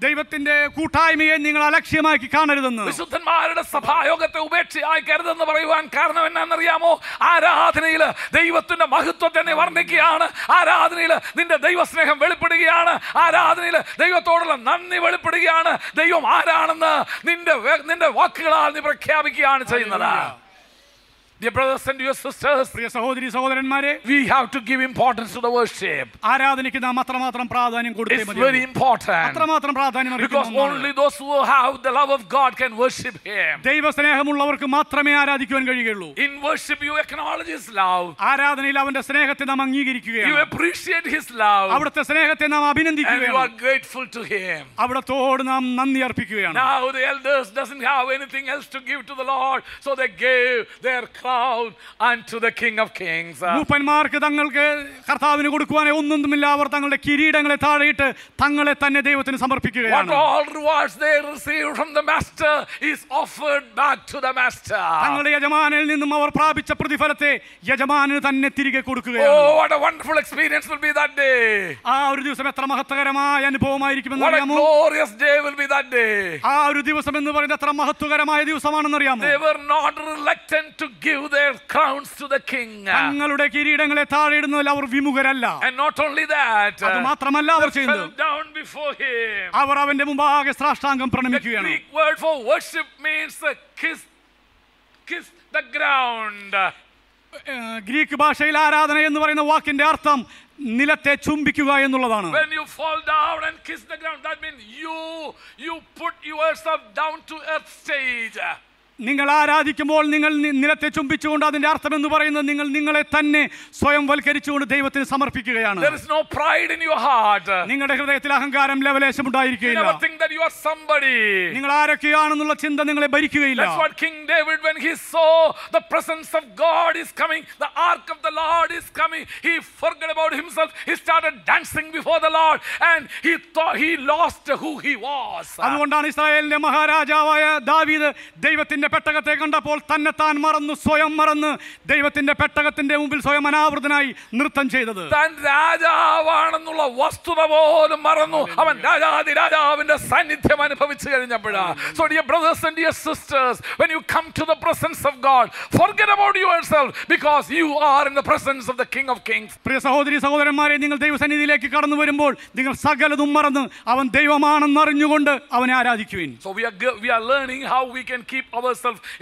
ദൈവത്തിന്റെ കൂട്ടായ്മയെ നിങ്ങൾ അലക്ഷ്യമാക്കി കാണരുതെന്ന്. വിശുദ്ധന്മാരുടെ സഭായോഗത്തെ ഉപേക്ഷയായി കരുതെന്ന് പറയുവാൻ കാരണം എന്നാണെന്നറിയാമോ? ആരാധനയിൽ ദൈവത്തിന്റെ മഹത്വത്തെ നീ വർണ്ണിക്കുകയാണ്. ആരാധനയിൽ നിന്റെ ദൈവസ്നേഹം വെളിപ്പെടുകയാണ്. ആരാധനയിൽ ദൈവത്തോടുള്ള നന്ദി വെളിപ്പെടുകയാണ്. ദൈവം ആരാണെന്ന് നിന്റെ വാക്കുകളാൽ നീ പ്രഖ്യാപിക്കുകയാണ് ചെയ്യുന്നത്. Dear brothers and dear sisters, പ്രിയ സഹോദരി സഹോദരന്മാരെ, we have to give importance to the worship. ആരാധനയ്ക്ക് നാം അത്രമാത്രം പ്രാധാന്യം കൊടുത്തേ It's മതി. very important. അത്രമാത്രം പ്രാധാന്യം Because only those who have the love of God can worship Him. ദൈവസ്നേഹമുള്ളവർക്ക് മാത്രമേ ആരാധിക്കുവാൻ കഴിയുകയുള്ളൂ. In worship you acknowledge His love. ആരാധനയിൽ അവന്റെ സ്നേഹത്തെ നാം അംഗീകരിക്കുകയാണ്. You appreciate His love. അവിടുത്തെ സ്നേഹത്തെ നാം And you അഭിനന്ദിക്കുകയാണ്. are grateful to Him. അവിടത്തോട് നാം നന്ദി അർപ്പിക്കുകയാണ്. Now the elders doesn't have anything else to give to the Lord, so they gave their crown unto the King of Kings. മൂപ്പന്മാർക്ക് തങ്ങൾക്ക് കർത്താവിന് കൊടുക്കുവാനേ ഒന്നുമില്ല. അവർ തങ്ങളുടെ കിരീടങ്ങളെ താഴെയിട്ട് തങ്ങളെ തന്നെ ദൈവത്തിന് What സമർപ്പിക്കുകയാണ്. all rewards they received from the Master is offered back to the Master. തങ്ങളുടെ യജമാനിൽ നിന്നും അവർ പ്രാപിച്ച പ്രതിഫലത്തെ യജമാനന് തന്നെ തിരികെ കൊടുക്കുകയാണ്. Oh, what a wonderful experience will be that day. ആ ഒരു ദിവസം എത്ര മഹത്വകരമായ അനുഭവമായിരിക്കുമെന്ന് What a അറിയാമോ? glorious day will be that day. ആ ഒരു ദിവസം എന്ന് പറയുന്നത് എത്ര മഹത്വകരമായ ദിവസമാണെന്ന് അറിയാമോ? They were not reluctant to give their crowns to the king. തങ്ങളുടെ കിരീടങ്ങളെ താഴെയിടുന്നതിൽ അവർ വിമുഖരല്ല. And not only that, അത് മാത്രമല്ല അവർ they fell ചെയ്യുന്നത്, down before him. അവർ അവന്റെ മുമ്പാകെ സാഷ്ടാംഗം The പ്രണമിക്കുകയാണ്. Greek word for worship means kiss the ground. Greek ഭാഷയിൽ ആരാധന എന്ന് പറയുന്ന വാക്കിന്റെ അർത്ഥം നിലത്തെ ചുംബിക്കുക എന്നുള്ളതാണ്. When you fall down and kiss the ground, that means you put yourself down to earth stage. നിങ്ങൾ ആരാധിക്കുമ്പോൾ നിങ്ങൾ നിലത്തെ ചുംബിച്ചുകൊണ്ട് അതിന്റെ അർത്ഥം എന്ന് പറയുന്നത് നിങ്ങൾ നിങ്ങളെ തന്നെ സ്വയം വൽക്കരിച്ചുകൊണ്ട് ദൈവത്തിന് സമർപ്പിക്കുകയാണ്. There is no pride in your heart. നിങ്ങളുടെ ഹൃദയത്തിൽ അഹങ്കാരം ലവലേശം You ഉണ്ടായിരിക്കുകയില്ല. never think that you are somebody. നിങ്ങൾ ആരൊക്കെയാണെന്നുള്ള ചിന്ത നിങ്ങളെ ഭരിക്കുകയില്ല. That's what King David, when he saw the presence of God is coming, the ark of the Lord is coming, he forgot about himself. He started dancing before the Lord and he thought he lost who he was. അതുകൊണ്ടാണ് ഇസ്രായേലിന്റെ മഹാരാജാവായ ദാവീദ് ദൈവത്തിന്റെ പെട്ടകത്തെ കണ്ടപ്പോൾ തന്നെത്താൻ മറന്നു, സ്വയം മറന്ന് ദൈവത്തിന്റെ പെട്ടകത്തിന്റെ മുമ്പിൽ സ്വയം അനാവൃതനായി നൃത്തം ചെയ്തത്. താൻ രാജാവാണെന്നുള്ള വസ്തുത പോലും മറന്നു. അവൻ രാജാവിന്റെ സാന്നിധ്യം അനുഭവിച്ചു കഴിഞ്ഞപ്പോഴാണ്. So dear brothers and dear sisters, when you come to the presence of God, forget about yourself because you are in the presence of the King of Kings. പ്രിയ സഹോദരി സഹോദരന്മാരെ, നിങ്ങൾ ദൈവസന്നിധിയിലേക്ക് കടന്നു വരുമ്പോൾ നിങ്ങൾ സകലതും മറന്ന് അവൻ ദൈവമാണെന്ന് അറിഞ്ഞുകൊണ്ട് അവനെ ആരാധിക്കുവിൻ. So we are learning how we can keep ourselves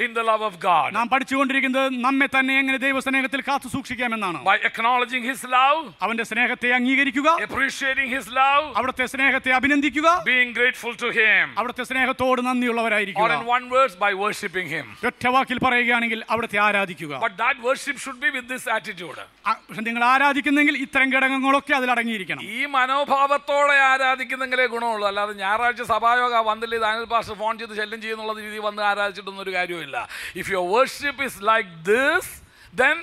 in the love of God. നാം പഠിച്ചുകൊണ്ടിരിക്കുന്നത് നമ്മെ തന്നെ എങ്ങനെ ദൈവസ്നേഹത്തിൽ കാത്തു സൂക്ഷിക്കാമെന്നാണ്. By acknowledging His love, അവന്റെ സ്നേഹത്തെ അംഗീകരിക്കുക, appreciating His love, അവിടുത്തെ സ്നേഹത്തെ അഭിനന്ദിക്കുക, being grateful to Him, അവിടുത്തെ സ്നേഹത്തോട് or നന്ദിയുള്ളവരായിരിക്കുക. in one verse, by worshiping Him. ഒറ്റ വാക്കിൽ പറയുകയാണെങ്കിൽ അവിടുത്തെ ആരാധിക്കുക. But that worship should be with this attitude. പക്ഷെ നിങ്ങൾ ആരാധിക്കുന്നെങ്കിൽ ഇത്തരം ഘടകങ്ങളൊക്കെ അതിൽ അടങ്ങിയിരിക്കണം. ഈ മനോഭാവത്തോടെ ആരാധിക്കുന്നെങ്കിലേ ഗുണമുള്ളൂ. അല്ലാതെ ഞായറാഴ്ച സഭായോഗ വന്നില്ലേ ദാനിയേൽ പാസ്റ്റർ ഫോൺ ചെയ്ത് ശല്യം ചെയ്യുന്നുള്ള രീതി വന്ന് ആരാധിച്ചിട്ടൊന്നും ഒരു കാര്യമില്ല. If your worship is like this, then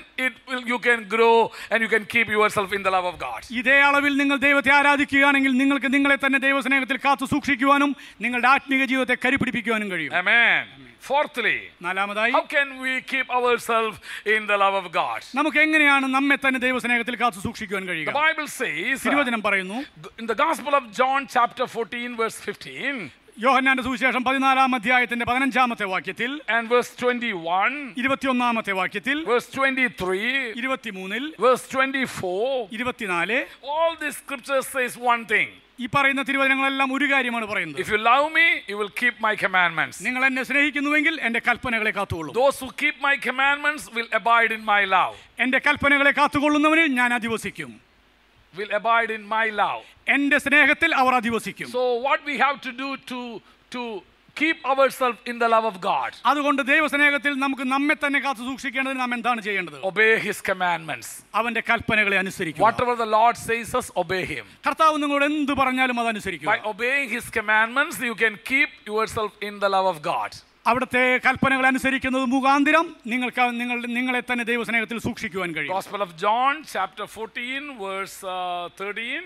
you can grow and you can keep yourself in the love of God. ഇതേ അളവിൽ നിങ്ങൾ ദൈവത്തെ ആരാധിക്കുകയാണെങ്കിൽ നിങ്ങൾക്ക് നിങ്ങളെ തന്നെ ദൈവസ്നേഹത്തിൽ കാത്തു സൂക്ഷിക്കുവാനും നിങ്ങളുടെ ആത്മീയ ജീവിതത്തെ കരുപിടിപ്പിക്കുവാനും കഴിയും. Amen. Fourthly, നാലാമതായി, how can we keep ourselves in the love of God? നമുക്ക് എങ്ങനെയാണ് നമ്മെ തന്നെ ദൈവസ്നേഹത്തിൽ കാത്തു സൂക്ഷിക്കുവാൻ കഴിയുക? The Bible says തിരുവചനം പറയുന്നു, in the Gospel of John chapter 14 verse 15, യോഹന്നാന്റെ സുവിശേഷം 14 അധ്യായത്തിന്റെ 15 വാക്യത്തിൽ and verse 21, 21 വാക്യത്തിൽ, verse 23, 23, verse 24, 24, all these scriptures says one thing. ഈ പറയുന്ന തിരുവചനങ്ങളെല്ലാം ഒരു കാര്യമാണ് പറയുന്നത്. If you love me, you will keep my commandments. നിങ്ങൾ എന്നെ സ്നേഹിക്കുന്നുവെങ്കിൽ എന്റെ കൽപ്പനകളെ കാത്തുകൊള്ളും. Those who keep my commandments will abide in my love. എന്റെ കൽപ്പനകളെ കാത്തുകൊള്ളുന്നവനിൽ ഞാൻ അധിവസിക്കും. Will abide in my love. എന്റെ സ്നേഹത്തിൽ അവർ അധിവസിക്കും. So what we have to do to keep ourselves in the love of God? അതുകൊണ്ട് ദൈവസ്നേഹത്തിൽ നമുക്ക് നമ്മെ തന്നെ കാത്തു സൂക്ഷിക്കേണ്ടതിന് നാം എന്താണ് ചെയ്യേണ്ടത്? Obey His commandments. അവന്റെ കൽപ്പനകളെ അനുസരിക്കുക. Whatever the Lord says us, obey Him. കർത്താവ് നിങ്ങളോട് എന്ത് പറഞ്ഞാലും അത് അനുസരിക്കുക. By obeying His commandments, you can keep yourself in the love of God. അവിടുത്തെ കൽപ്പനകൾ അനുസരിക്കുന്നത് മുഖാന്തരം നിങ്ങളെ തന്നെ ദൈവസ്നേഹത്തിൽ സൂക്ഷിക്കുവാൻ കഴിയും. Gospel of John chapter 14 verse 13.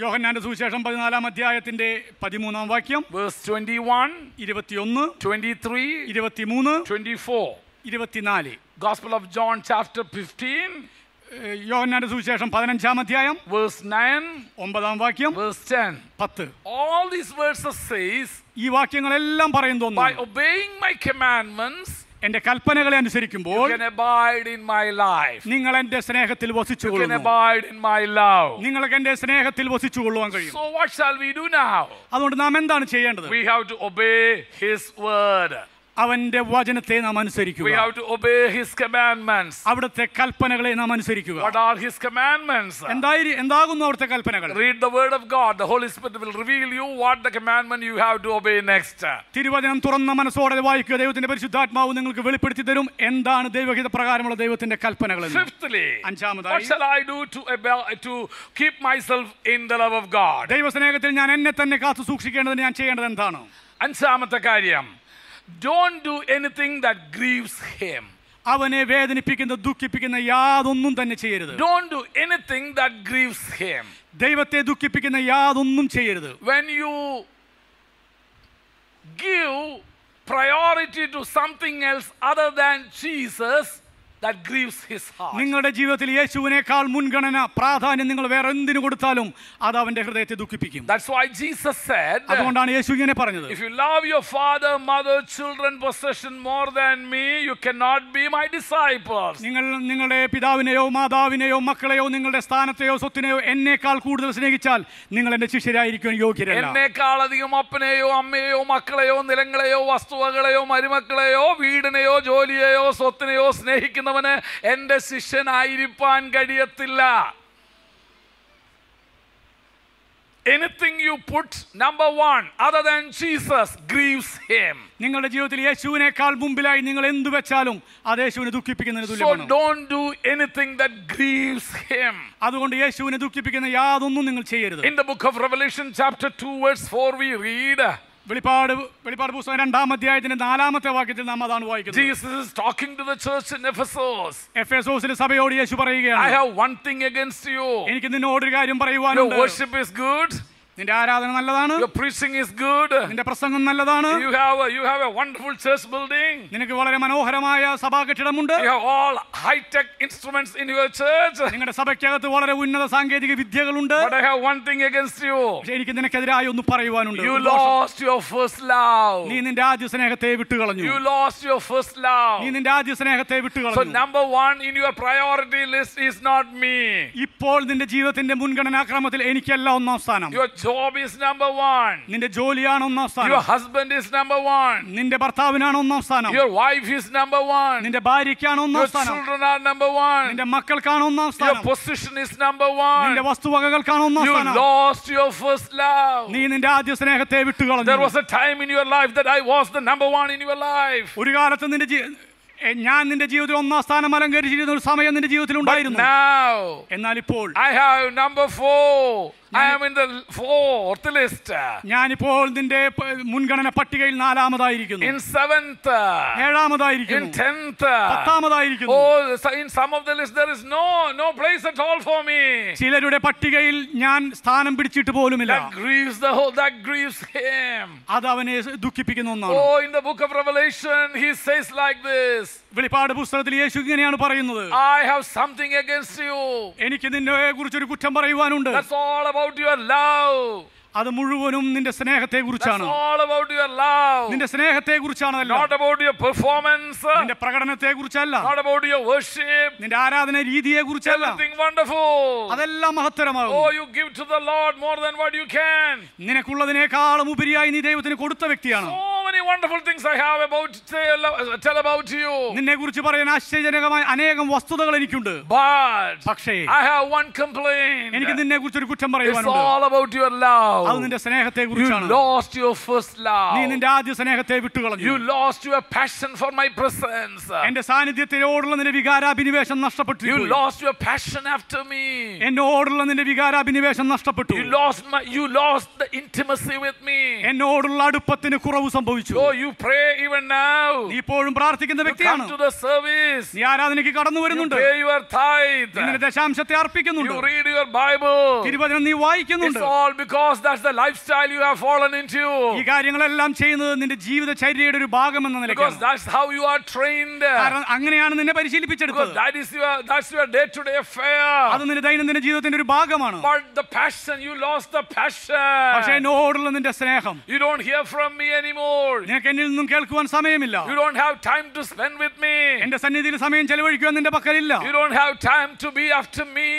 യോഹന്നാന്റെ സുവിശേഷം 14-ാം അധ്യായത്തിന്റെ 13-ാം വാക്യം, verse 21, 21, 23, 23, 24. 24. Gospel of John chapter 15, യോഹന്നാന്റെ സുവിശേഷം 15-ാം അധ്യായം verse 9, 9-ാം വാക്യം, verse 10. 10. All these verses says, ഈ വാക്യങ്ങളെല്ലാം പറയുന്നു, by obeying my commandments, എന്റെ കൽപ്പനകളെ അനുസരിക്കുമ്പോൾ you can abide in my life. നിങ്ങൾ എന്റെ സ്നേഹത്തിൽ You can വസിച്ചുകൊള്ളുന്നു. abide in my love. നിങ്ങൾക്ക് എന്റെ സ്നേഹത്തിൽ വസിച്ചുകൊള്ളുവാൻ കഴിയും. So what shall we do now? അതുകൊണ്ട് നാം എന്താണ് ചെയ്യേണ്ടത്? We have to obey his word. അവന്റെ വചനത്തെ നാം We അനുസരിക്കുക. have to obey his commandments. അവിടുത്തെ കൽപ്പനകളെ നാം അനുസരിക്കുക. What are his commandments? എന്താകുന്നു അവിടുത്തെ കൽപ്പനകൾ? Read the word of God. The Holy Spirit will reveal you what the commandment you have to obey next. തിരുവചനം തുറന്ന മനസ്സോടെ വായിക്കുക. ദൈവത്തിന്റെ പരിശുദ്ധാത്മാവ് നിങ്ങൾക്ക് വെളിപ്പെടുത്തി തരും എന്താണ് ദൈവഹിത പ്രകാരമുള്ള ദൈവത്തിന്റെ കൽപ്പനകൾ. Fifthly, അഞ്ചാമതായി, what shall I do to keep myself in the love of God? ദൈവസ്നേഹത്തിൽ ഞാൻ എന്നെ തന്നെ കാത്തു സൂക്ഷിക്കേണ്ടതിന് ഞാൻ ചെയ്യേണ്ടത് എന്താണ്? അഞ്ചാമത്തെ കാര്യം, don't do anything that grieves him. അവനെ വേദനിപ്പിക്കുന്ന ദുഃഖിപ്പിക്കുന്ന യാതൊന്നും തന്നെ ചെയ്യരുത്. Don't do anything that grieves him. ദൈവത്തെ ദുഃഖിപ്പിക്കുന്ന യാതൊന്നും ചെയ്യരുത്. When you give priority to something else other than Jesus, that grieves his heart. നിങ്ങളുടെ ജീവിതത്തിൽ യേശുവിനേക്കാൾ മുൻഗണന പ്രാധാന്യം നിങ്ങൾ വേറെ എന്തിനു കൊടുത്താലും അത് അവന്റെ ഹൃദയത്തെ ദുഃഖിപ്പിക്കും. That's why Jesus said, അതുകൊണ്ടാണ് യേശു ഇങ്ങനെ പറഞ്ഞത്, if you love your father, mother, children, possession more than me, you cannot be my disciples. നിങ്ങൾ നിങ്ങളുടെ പിതാവിനെയോ മാതാവിനെയോ മക്കളെയോ നിങ്ങളുടെ സ്ഥാനത്തെയോ സ്വത്തിനെയോ എന്നേക്കാൾ കൂടുതൽ സ്നേഹിച്ചാൽ നിങ്ങൾ എന്റെ ശിഷ്യരായിരിക്കാൻ യോഗ്യരല്ല. എന്നേക്കാൾ അധികം അപ്പനെയോ അമ്മയെയോ മക്കളെയോ നിലങ്ങളെയോ വസ്തുവകളെയോ മരുമക്കളെയോ വീടിനെയോ ജോലിയെയോ സ്വത്തിനെയോ സ്നേഹിക്കുന്ന എന്റെ ശിഷ്യനായിരിക്കാൻ കഴിയത്തില്ല. Anything you put number one other than Jesus grieves him. നിങ്ങളുടെ ജീവിതത്തിൽ യേശുവിനേക്കാൾ മുമ്പിലായി നിങ്ങൾ എന്തു വെച്ചാലും അത് യേശുവിനെ ദുഃഖിപ്പിക്കുന്നതിന് So തുല്യമാണ്. don't do anything that grieves him. അതുകൊണ്ട് യേശുവിനെ ദുഃഖിപ്പിക്കുന്ന യാതൊന്നും നിങ്ങൾ ചെയ്യരുത്. In the book of Revelation chapter 2 verse 4 we read, വെളിപ്പാട് പുസ്തകം 2-ാം അധ്യായത്തിന്റെ 4-ാമത്തെ വാക്യത്തിൽ നാം അതാണ് വായിക്കുന്നത്. Jesus is talking to the church in Ephesus. എഫെസോസിലെ സഭയോട് യേശു പറയുകയാണ്, I have one thing against you. എനിക്ക് നിന്നോട് ഒരു കാര്യം Your പറയുവാനുണ്ട്. worship is good. നിന്റെ ആരാധന നല്ലതാണ്. Your preaching is good. നിന്റെ പ്രസംഗം നല്ലതാണ്. You have a wonderful church building. നിനക്ക് വളരെ മനോഹരമായ സഭാ കെട്ടിടമുണ്ട്. You have all high-tech instruments in your church. നിങ്ങളുടെ സഭയ്ക്കകത്ത് വളരെ ഉന്നത സാങ്കേതിക വിദ്യകളുണ്ട്. But I have one thing against you. പക്ഷേ എനിക്ക് നിനക്കെതിരായി ഒന്ന് പറയുവാനുണ്ട്. You lost your first love. നീ നിന്റെ ആദ്യ സ്നേഹത്തെ വിട്ടുകളഞ്ഞു. You lost your first love. നീ നിന്റെ ആദ്യ സ്നേഹത്തെ So വിട്ടുകളഞ്ഞു. number one in your priority list is not me. ഇപ്പോൾ നിന്റെ ജീവിതത്തിന്റെ മുൻഗണനാക്രമത്തിൽ എനിക്കല്ല ഒന്നാം സ്ഥാനം. Your job is number one. നിന്റെ ജോലിയാണ് ഒന്നാം Your സ്ഥാനം. husband is number one. നിന്റെ ഭർത്താവിനാണ് ഒന്നാം സ്ഥാനം. Your wife is number one. നിന്റെ ഭാര്യയ്ക്കാണ് ഒന്നാം Your സ്ഥാനം. children are number one. നിന്റെ മക്കൾക്കാണ് ഒന്നാം Your സ്ഥാനം. position is number one. നിന്റെ വസ്തുവകകൾക്കാണ് ഒന്നാം You സ്ഥാനം. lost your first love. നീ നിന്റെ ആദ്യ സ്നേഹത്തെ വിട്ടുകളഞ്ഞു. There was a time in your life that I was the number one in your life. ഒരു കാലത്ത് ഞാൻ നിന്റെ ജീവിതത്തിൽ ഒന്നാം സ്ഥാനം അലങ്കരിച്ചിരുന്ന ഒരു സമയം നിന്റെ ജീവിതത്തിൽ But ഉണ്ടായിരുന്നു. now എന്നാൽ ഇപ്പോൾ I have number 4. I am in the 4th list. ഞാനിപ്പോൾ നിന്റെ മുൻഗണന പട്ടികയിൽ 4-ാമതായിരിക്കുന്നു. In 7th. 7-ാമതായിരിക്കുന്നു. In 10th. 10-ാമതായിരിക്കുന്നു. Oh, in some of the list there is no place at all for me. ചിലരുടെ പട്ടികയിൽ ഞാൻ സ്ഥാനം പിടിച്ചിട്ട് പോലുമില്ല. That grieves him. അത് അവനെ ദുഃഖിപ്പിക്കുന്ന ഒന്നാണ്. Oh, in the book of Revelation he says like this. വെളിപ്പാട് പുസ്തകത്തിൽ യേശു ഇങ്ങനെയാണ് പറയുന്നത്, I have something against you. എനിക്ക് നിന്നെ കുറിച്ചൊരു കുറ്റം പറയുവാനുണ്ട്. That's all about your love. അത് മുഴുവനും നിന്റെ സ്നേഹത്തെ കുറിച്ചാണ്. That's all about your love. നിന്റെ സ്നേഹത്തെ കുറിച്ചാണ്. Not about your performance. നിന്റെ പ്രകടനത്തെ കുറിച്ചല്ല. Not about your worship. നിന്റെ ആരാധന രീതിയെ കുറിച്ചല്ല. Everything wonderful. അതെല്ലാം മഹത്തരമാകും. Oh, you give to the Lord more than what you can. നിനക്കുള്ളതിനേക്കാളും ഉപരിയായി നീ ദൈവത്തിന് കൊടുത്ത വ്യക്തിയാണ്. So many wonderful things I have tell about you. നിന്നെ കുറിച്ച് പറയാൻ ആശ്ചര്യജനകമായ അനേകം വസ്തുതകൾ എനിക്കുണ്ട്. But പക്ഷേ I have one complaint. എനിക്ക് നിന്നെ കുറിച്ച് ഒരു കുറ്റം It's പറയാനുണ്ട്. all about your love. അത് നിന്റെ സ്നേഹത്തെ You കുറിച്ചാണ്. lost your first love. നീ നിന്റെ ആദ്യ സ്നേഹത്തെ വിട്ടുകളഞ്ഞു. You lost your passion for my presence. എന്റെ സാന്നിധ്യത്തിനോടുള്ള നിന്റെ വികാരാഭിനിവേശം നഷ്ടപ്പെട്ടു. You lost your passion after me. എന്നോടുള്ള നിന്റെ വികാരാഭിനിവേശം നഷ്ടപ്പെട്ടു. You lost the intimacy with me. എന്നോടുള്ള അടുപ്പത്തിന് കുറവ് സംഭവിച്ചു. Oh, you pray even now. നീ ഇപ്പോഴും പ്രാർത്ഥിക്കുന്ന You come വ്യക്തിയാണ്. to the service. നീ ആരാധനയ്ക്ക് കടന്നു You വരുന്നുണ്ട്. pay your tithe. നിന്റെ ദശാംശത്തെ അർപ്പിക്കുന്നുണ്ട്. You read your Bible. തിരുവചനം നീ വായിക്കുന്നുണ്ട്. It's all because that's the lifestyle you have fallen into. ഈ കാര്യങ്ങളെല്ലാം ചെയ്യുന്നത് നിന്റെ ജീവിതചര്യയുടെ ഒരു ഭാഗം എന്ന Because നിലയ്ക്കാണ്. that's how you are trained. കാരണം അങ്ങനെയാണ് നിന്നെ Because പരിശീലിപ്പിച്ചെടുത്തത്. that's your day-to-day affair. അത് നിന്റെ ദൈനംദിന ജീവിതത്തിന്റെ ഒരു ഭാഗമാണ്. But the passion, you lost the പക്ഷേ passion. എന്നോടുള്ള നിന്റെ സ്നേഹം You don't hear from me anymore. നിനക്ക് എന്നിൽ നിന്നും കേൾക്കുവാൻ സമയമില്ല. You don't have time to spend with me. എന്റെ സന്നിധിയിൽ സമയം ചെലവഴിക്കുവാൻ നിന്റെ പക്കലില്ല. You don't have time to be after me.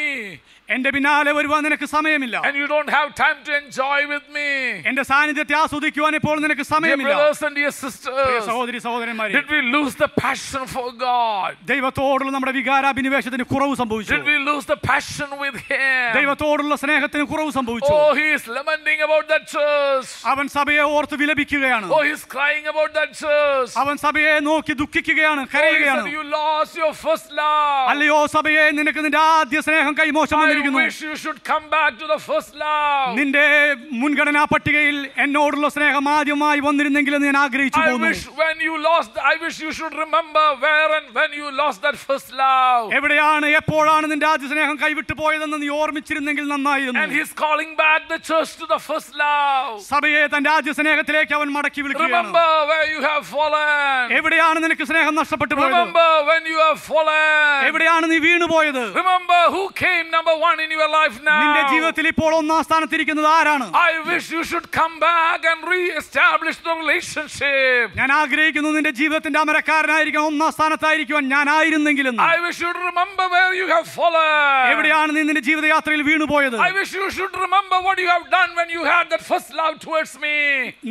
എന്റെ പിന്നാലെ വരുവാൻ നിനക്ക് സമയമില്ല. And you don't have time to enjoy with me. എന്റെ സാന്നിധ്യത്തെ ആസ്വദിക്കുവാൻ ഇപ്പോൾ നിനക്ക് Dear സമയമില്ല. brothers and dear Priya sisters, സഹോദരി സഹോദരന്മാരെ, did we lose the passion for God? ദൈവത്തോടുള്ള നമ്മുടെ വികാരാഭിനിവേശത്തിന് കുറവ് സംഭവിച്ചു. Did we lose the passion with Him? ദൈവത്തോടുള്ള സ്നേഹത്തിന് കുറവ് സംഭവിച്ചു. Oh, He is lamenting about that church. അവൻ സഭയെ ഓർത്ത് വിലപിക്കുകയാണ്. Oh, He's crying about that church. അവൻ സഭയെ നോക്കി ദുഃഖിക്കുകയാണ്, Oh, He കരയുകയാണ്. said, you lost your first love. അല്ലയോ സഭയെ, നിനക്ക് നിന്റെ ആദ്യ സ്നേഹം കൈമോശം I വന്നിരിക്കുന്നു. wish you should come back to the first love. നിന്റെ മുൻഗണനാ പട്ടികയിൽ എന്നോടുള്ള സ്നേഹം ആദ്യമായി വന്നിരുന്നെങ്കിൽ ഞാൻ ആഗ്രഹിച്ചു I പോന്നു. wish you should remember where and when you lost that first love. എവിടെയാണ് എപ്പോഴാണ് നിന്റെ ആദ്യ സ്നേഹം കൈവിട്ടു പോയതെന്ന് നീ ഓർമ്മിച്ചിരുന്നെങ്കിൽ നന്നായിരുന്നു. And He's calling back the church to the first love. സഭയെ തന്റെ ആദ്യ സ്നേഹത്തിലേക്ക് അവൻ മടക്കി വിളിക്കുകയാണ്. Remember where you have fallen. എവിടെയാണ് നിനക്ക് സ്നേഹം നഷ്ടപ്പെട്ടു പോയത്? Remember when you have fallen. എവിടെയാണ് നീ വീണുപോയത്? Remember who came number one in your life നിന്റെ now. ജീവിതത്തിൽ ഇപ്പോൾ ഒന്നാം സ്ഥാനത്തിരിക്കുന്നത് ആരാണ്? I wish you should come back and re-establish the relationship. ഞാൻ ആഗ്രഹിക്കുന്നു നിന്റെ ജീവിതത്തിന്റെ അമരക്കാരനായിരിക്കാൻ, ഒന്നാം സ്ഥാനത്തായിരിക്കുവാൻ ഞാൻ ആയിരുന്നെങ്കിലെന്ന്. I wish you to remember where you have fallen. എവിടെയാണ് നീ നിന്റെ ജീവിതയാത്രയിൽ വീണുപോയത്? I wish you should remember what you have done when you had that first love towards me.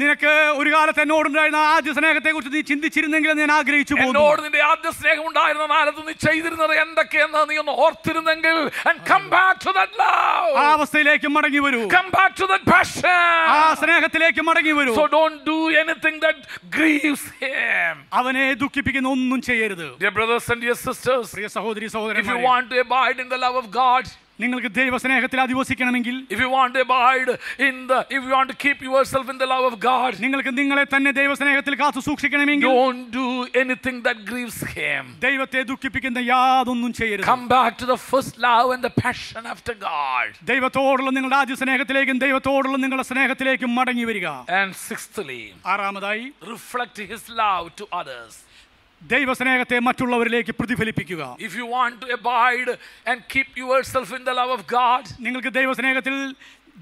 നിനക്ക് ഒരു കാലത്ത് എന്നോടുണ്ടായിരുന്ന ആദ്യ സ്നേഹത്തെ കുറിച്ച് നീ ചിന്തിച്ചിരുന്നെങ്കിൽ ഞാൻ ആഗ്രഹിച്ചു പോകുന്നു. എന്നോട് നിന്റെ ആദ്യ സ്നേഹം ഉണ്ടായിരുന്ന കാലത്ത് നീ ചെയ്തിരുന്നത് എന്തൊക്കെയെന്ന് നീ ഒന്ന് ഓർത്തിരുന്നെങ്കിൽ, and come back to that love. ആ അവസ്ഥയിലേക്ക് മടങ്ങി വരൂ. Come back to that passion. ആ സ്നേഹത്തിലേക്ക് മടങ്ങി വരൂ. So don't do anything that grieves Him. അവനെ ദുഃഖിപ്പിക്കുന്ന ഒന്നും ചെയ്യരുത്. Dear brothers and dear sisters, പ്രിയ സഹോദരി if you സഹോദരന്മാരെ, want to abide in the love of God, നിങ്ങൾക്ക് ദൈവസ്നേഹത്തിൽ അധിവസിക്കണമെങ്കിൽ, if you want to abide if you want to keep yourself in the love of God, നിങ്ങൾക്ക് നിങ്ങളെ തന്നെ ദൈവസ്നേഹത്തിൽ കാത്തു സൂക്ഷിക്കണമെങ്കിൽ, don't do anything that grieves Him. ദൈവത്തെ ദുഃഖിപ്പിക്കുന്ന യാതൊന്നും ചെയ്യരുത്. Come back to the first love and the passion after God. ദൈവത്തോടുള്ള നിങ്ങളുടെ ആദ്യ സ്നേഹത്തിലേക്കും ദൈവത്തോടുള്ള നിങ്ങളുടെ സ്നേഹത്തിലേക്കും മടങ്ങി വരിക. And sixthly, ആറാമതായി, reflect His love to others. ദൈവസ്നേഹത്തെ മറ്റുള്ളവരിലേക്ക് പ്രതിഫലിപ്പിക്കുക. If you want to abide and keep yourself in the love of God, നിങ്ങൾക്ക്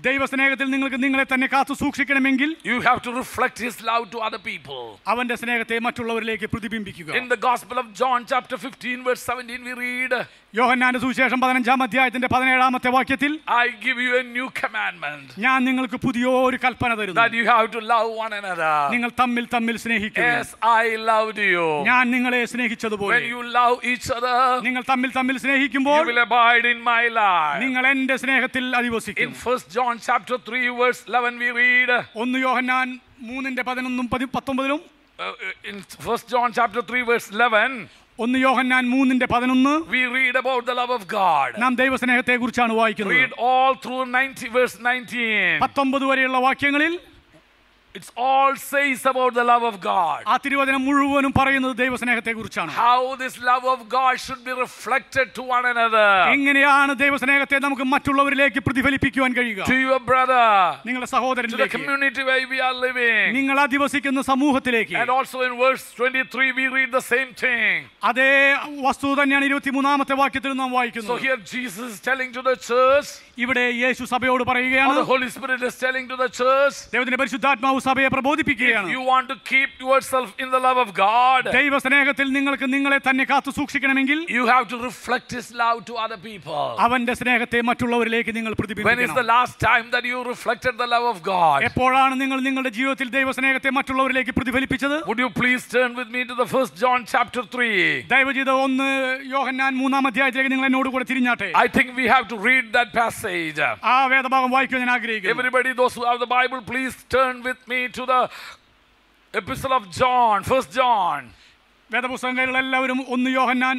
ദൈവസ്നേഹത്തിൽ നിങ്ങൾക്ക് നിങ്ങളെ തന്നെ കാത്തു സൂക്ഷിക്കണമെങ്കിൽ, you have to reflect His love to other people. അവന്റെ സ്നേഹത്തെ മറ്റുള്ളവരിലേക്ക് പ്രതിബിംബിക്കുക. In the Gospel of John chapter 15 verse 17 we read, യോഹന്നാന്റെ സുവിശേഷം 15-ാം അധ്യായത്തിന്റെ 17-ാമത്തെ വാക്യത്തിൽ, I give you a new commandment, ഞാൻ നിങ്ങൾക്ക് പുതിയൊരു കൽപ്പന തരുന്നു. that you have to love one another. നിങ്ങൾ തമ്മിൽ സ്നേഹിക്കുക. As I loved you. ഞാൻ നിങ്ങളെ സ്നേഹിച്ചതുപോലെ. When you love each other, നിങ്ങൾ തമ്മിൽ സ്നേഹിക്കുമ്പോൾ you will abide in my life. നിങ്ങൾ എന്റെ സ്നേഹത്തിൽ In അധിവസിക്കും. 1 John chapter 3 verse 11 we read, 1 Yohannan 3:11-19 in 1 John chapter 3 verse 11 1 Yohannan 3:11 we read about the love of God. നാം ദൈവസ്നേഹത്തെ കുറിച്ചാണ് വായിക്കുന്നത്. Read all through 90 verse 19. 19 വരെയുള്ള വാക്യങ്ങളിൽ It's all says about the love of God. ആ തിരുവചനം മുഴുവനും പറയുന്നത് ദൈവസ്നേഹത്തെ കുറിച്ചാണ്. How this love of God should be reflected to one another. എങ്ങനെയാണ് ദൈവസ്നേഹത്തെ നമുക്ക് മറ്റുള്ളവരിലേക്ക് പ്രതിഫലിപ്പിക്കുവാൻ കഴിയുക? To your brother, നിങ്ങളുടെ to the സഹോദരനിലേക്ക്, community where we are living. നിങ്ങൾ അധിവസിക്കുന്ന സമൂഹത്തിലേക്ക്. And also in verse 23 we read the same thing. അതേ വസ്തുത തന്നെയാണ് 23-ാമത്തെ വാക്യത്തിൽ നാം So വായിക്കുന്നത്. here Jesus is telling to the church, ഇവിടെ യേശു സഭയോട് or പറയുകയാണ്, the Holy Spirit is telling to the church, ദൈവത്തിന്റെ പരിശുദ്ധാത്മാവ് സഭയെ പ്രബോധിപ്പിക്കുകയാണ്. you want to keep yourself in the love of God, ദൈവസ്നേഹത്തിൽ നിങ്ങൾക്ക് നിങ്ങളെ തന്നെ കാത്തു സൂക്ഷിക്കണമെങ്കിൽ, you have to reflect His love to other people. അവന്റെ സ്നേഹത്തെ മറ്റുള്ളവരിലേക്ക് നിങ്ങൾ When is the പ്രതിബിംബിക്കണം. last time that you reflected the love of God? എപ്പോഴാണ് നിങ്ങൾ നിങ്ങളുടെ ജീവിതത്തിൽ ദൈവസ്നേഹത്തെ മറ്റുള്ളവരിലേക്ക് പ്രതിഫലിപ്പിച്ചത്? Would you please turn with me to the 1 John chapter 3? ദൈവജീവിതം 1 യോഹന്നാൻ 3-ാം അധ്യായത്തിലേക്ക് നിങ്ങൾ എന്നോട് കൂടെ തിരിഞ്ഞാട്ടെ. I think we have to read that passage. ആ വേദഭാഗം വായിക്കാൻ ഞാൻ ആഗ്രഹിക്കുന്നു. Everybody, those who have the Bible, please turn with me to the epistle of John, 1 John. വേദപുസ്തകങ്ങളിലുള്ള എല്ലാവരും 1 യോഹന്നാൻ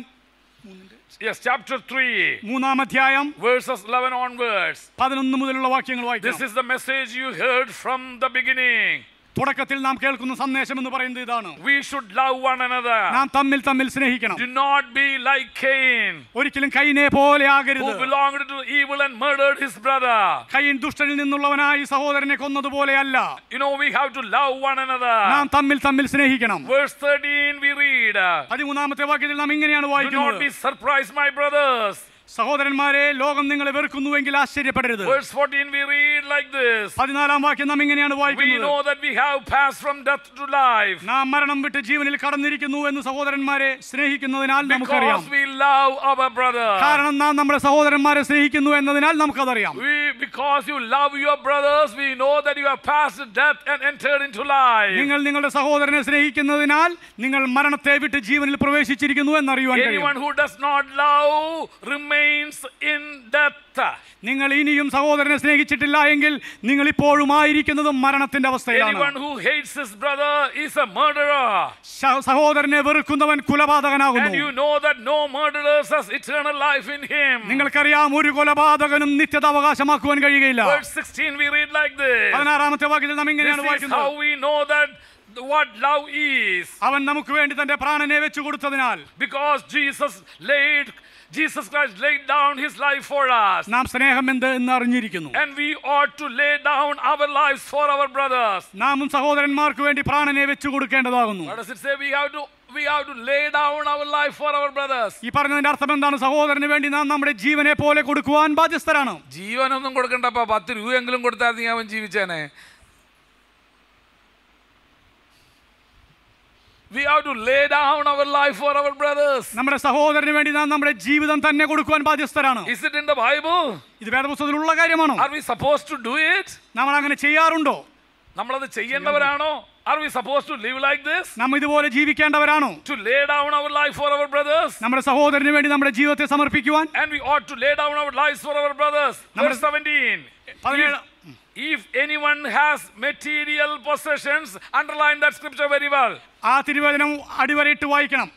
Yes, chapter 3, 3-ാം അധ്യായം verses 11 onwards. 11 മുതലുള്ള വാക്യങ്ങൾ This വായിക്കണം. is the message you heard from the beginning. തുടക്കത്തിൽ നാം കേൾക്കുന്ന സന്ദേശം എന്ന് പറയുന്നത് ഇതാണ്. We should love one another. നാം തമ്മിൽ സ്നേഹിക്കണം. Do not be like Cain, ഒരിക്കലും കയീനെ പോലെ who ആകരുത്. belonged to evil and murdered his brother. കയീൻ ദുഷ്ടനിൽ നിന്നുള്ളവനായി സഹോദരനെ കൊന്നതുപോലെയല്ല. You know, we have to love one another. നാം തമ്മിൽ സ്നേഹിക്കണം. Verse 13 we read, 13ാമത്തെ വാക്യത്തിൽ നാം ഇങ്ങനെയാണ് do not വായിക്കുന്നത്. be surprised, my brothers. സഹോദരന്മാരെ, ലോകം നിങ്ങളെ വെറുക്കുന്നുവെങ്കിൽ ആശ്ചര്യപ്പെടരുത്. Verse 14 we read like this, 14ാം വാക്യം നാം ഇങ്ങനെയാണ് we വായിക്കുന്നത്. know that we have passed from death to life നാം മരണം വിട്ട് ജീവനിൽ കടന്നിരിക്കുന്നു എന്ന് സഹോദരന്മാരെ സ്നേഹിക്കുന്നതിനാൽ നമുക്കറിയാം. because we love our brother. കാരണം നാം നമ്മുടെ സഹോദരന്മാരെ സ്നേഹിക്കുന്നു എന്നതിനാൽ നമുക്കതറിയാം. Because you love your brothers, we know that you have passed death and entered into life. നിങ്ങൾ നിങ്ങളുടെ സഹോദരനെ സ്നേഹിക്കുന്നതിനാൽ നിങ്ങൾ മരണത്തെ വിട്ട് ജീവനിൽ പ്രവേശിച്ചിരിക്കുന്നു എന്നറിയുവാൻ കഴിയും. Anyone who does not love remains in death. നിങ്ങൾ ഇനിയും സഹോദരനെ സ്നേഹിച്ചിട്ടില്ല എങ്കിൽ നിങ്ങൾ ഇപ്പോഴും ആയിരിക്കുന്നത് മരണത്തിന്റെ അവസ്ഥയിലാണ്. Anyone who hates his brother is a murderer. സഹോദരനെ വെറുക്കുന്നവൻ കുലപാതകനാകുന്നു. And you know that no murderer has eternal life in him. നിങ്ങൾക്കറിയാം, ഒരു കൊലപാതകനും നിത്യത അവകാശമാക്കുവാൻ കഴിയുകയില്ല. Verse 16 we read like this. 16ാമത്തെ വാക്യത്തിൽ നാം ഇങ്ങനെയാണ് This is വായിക്കുന്നത്. how we know that what love is. അവൻ നമുക്ക് വേണ്ടി തന്റെ പ്രാണനെ വെച്ചു കൊടുത്തതിനാൽ. Because Jesus Christ laid down his life for us. നാം സ്നേഹം എന്ത് എന്ന് അറിഞ്ഞിരിക്കുന്നു. And we ought to lay down our lives for our brothers. നാമും സഹോദരന്മാർക്ക് വേണ്ടി പ്രാണനെ വെച്ചു കൊടുക്കേണ്ടതാകുന്നു. What does it say? We have to lay down our life for our brothers. ഈ പറഞ്ഞതിന്റെ അർത്ഥം എന്താണ്? സഹോദരന് വേണ്ടി നാം നമ്മുടെ ജീവനെ പോലെ കൊടുക്കുവാൻ ബാധ്യസ്ഥരാണ്. ജീവനൊന്നും കൊടുക്കണ്ടപ്പ 10 രൂപയെങ്കിലും കൊടുത്താൽ അവൻ ജീവിച്ചേനെ. We have to lay down our life for our brothers. നമ്മുടെ സഹോദരന് വേണ്ടി നാം നമ്മുടെ ജീവിതം തന്നെ കൊടുക്കുവാൻ ബാധ്യസ്ഥരാണ്. Is it in the Bible? ഇത് വേദപുസ്തകത്തിലുള്ള കാര്യമാണോ? Are we supposed to do it? നമ്മൾ അങ്ങനെ ചെയ്യാറുണ്ടോ? നമ്മളത് ചെയ്യേണ്ടവരാണോ? Are we supposed to live like this? നാം ഇതുപോലെ ജീവിക്കേണ്ടവരാണോ? To lay down our life for our brothers? നമ്മുടെ സഹോദരന് വേണ്ടി നമ്മുടെ ജീവിതത്തെ സമർപ്പിക്കുവാൻ. And we ought to lay down our lives for our brothers. Verse 17. If anyone has material possessions, underline that scripture very well. ആ തിരുവചനം അടിവരയിട്ട് വായിക്കണം.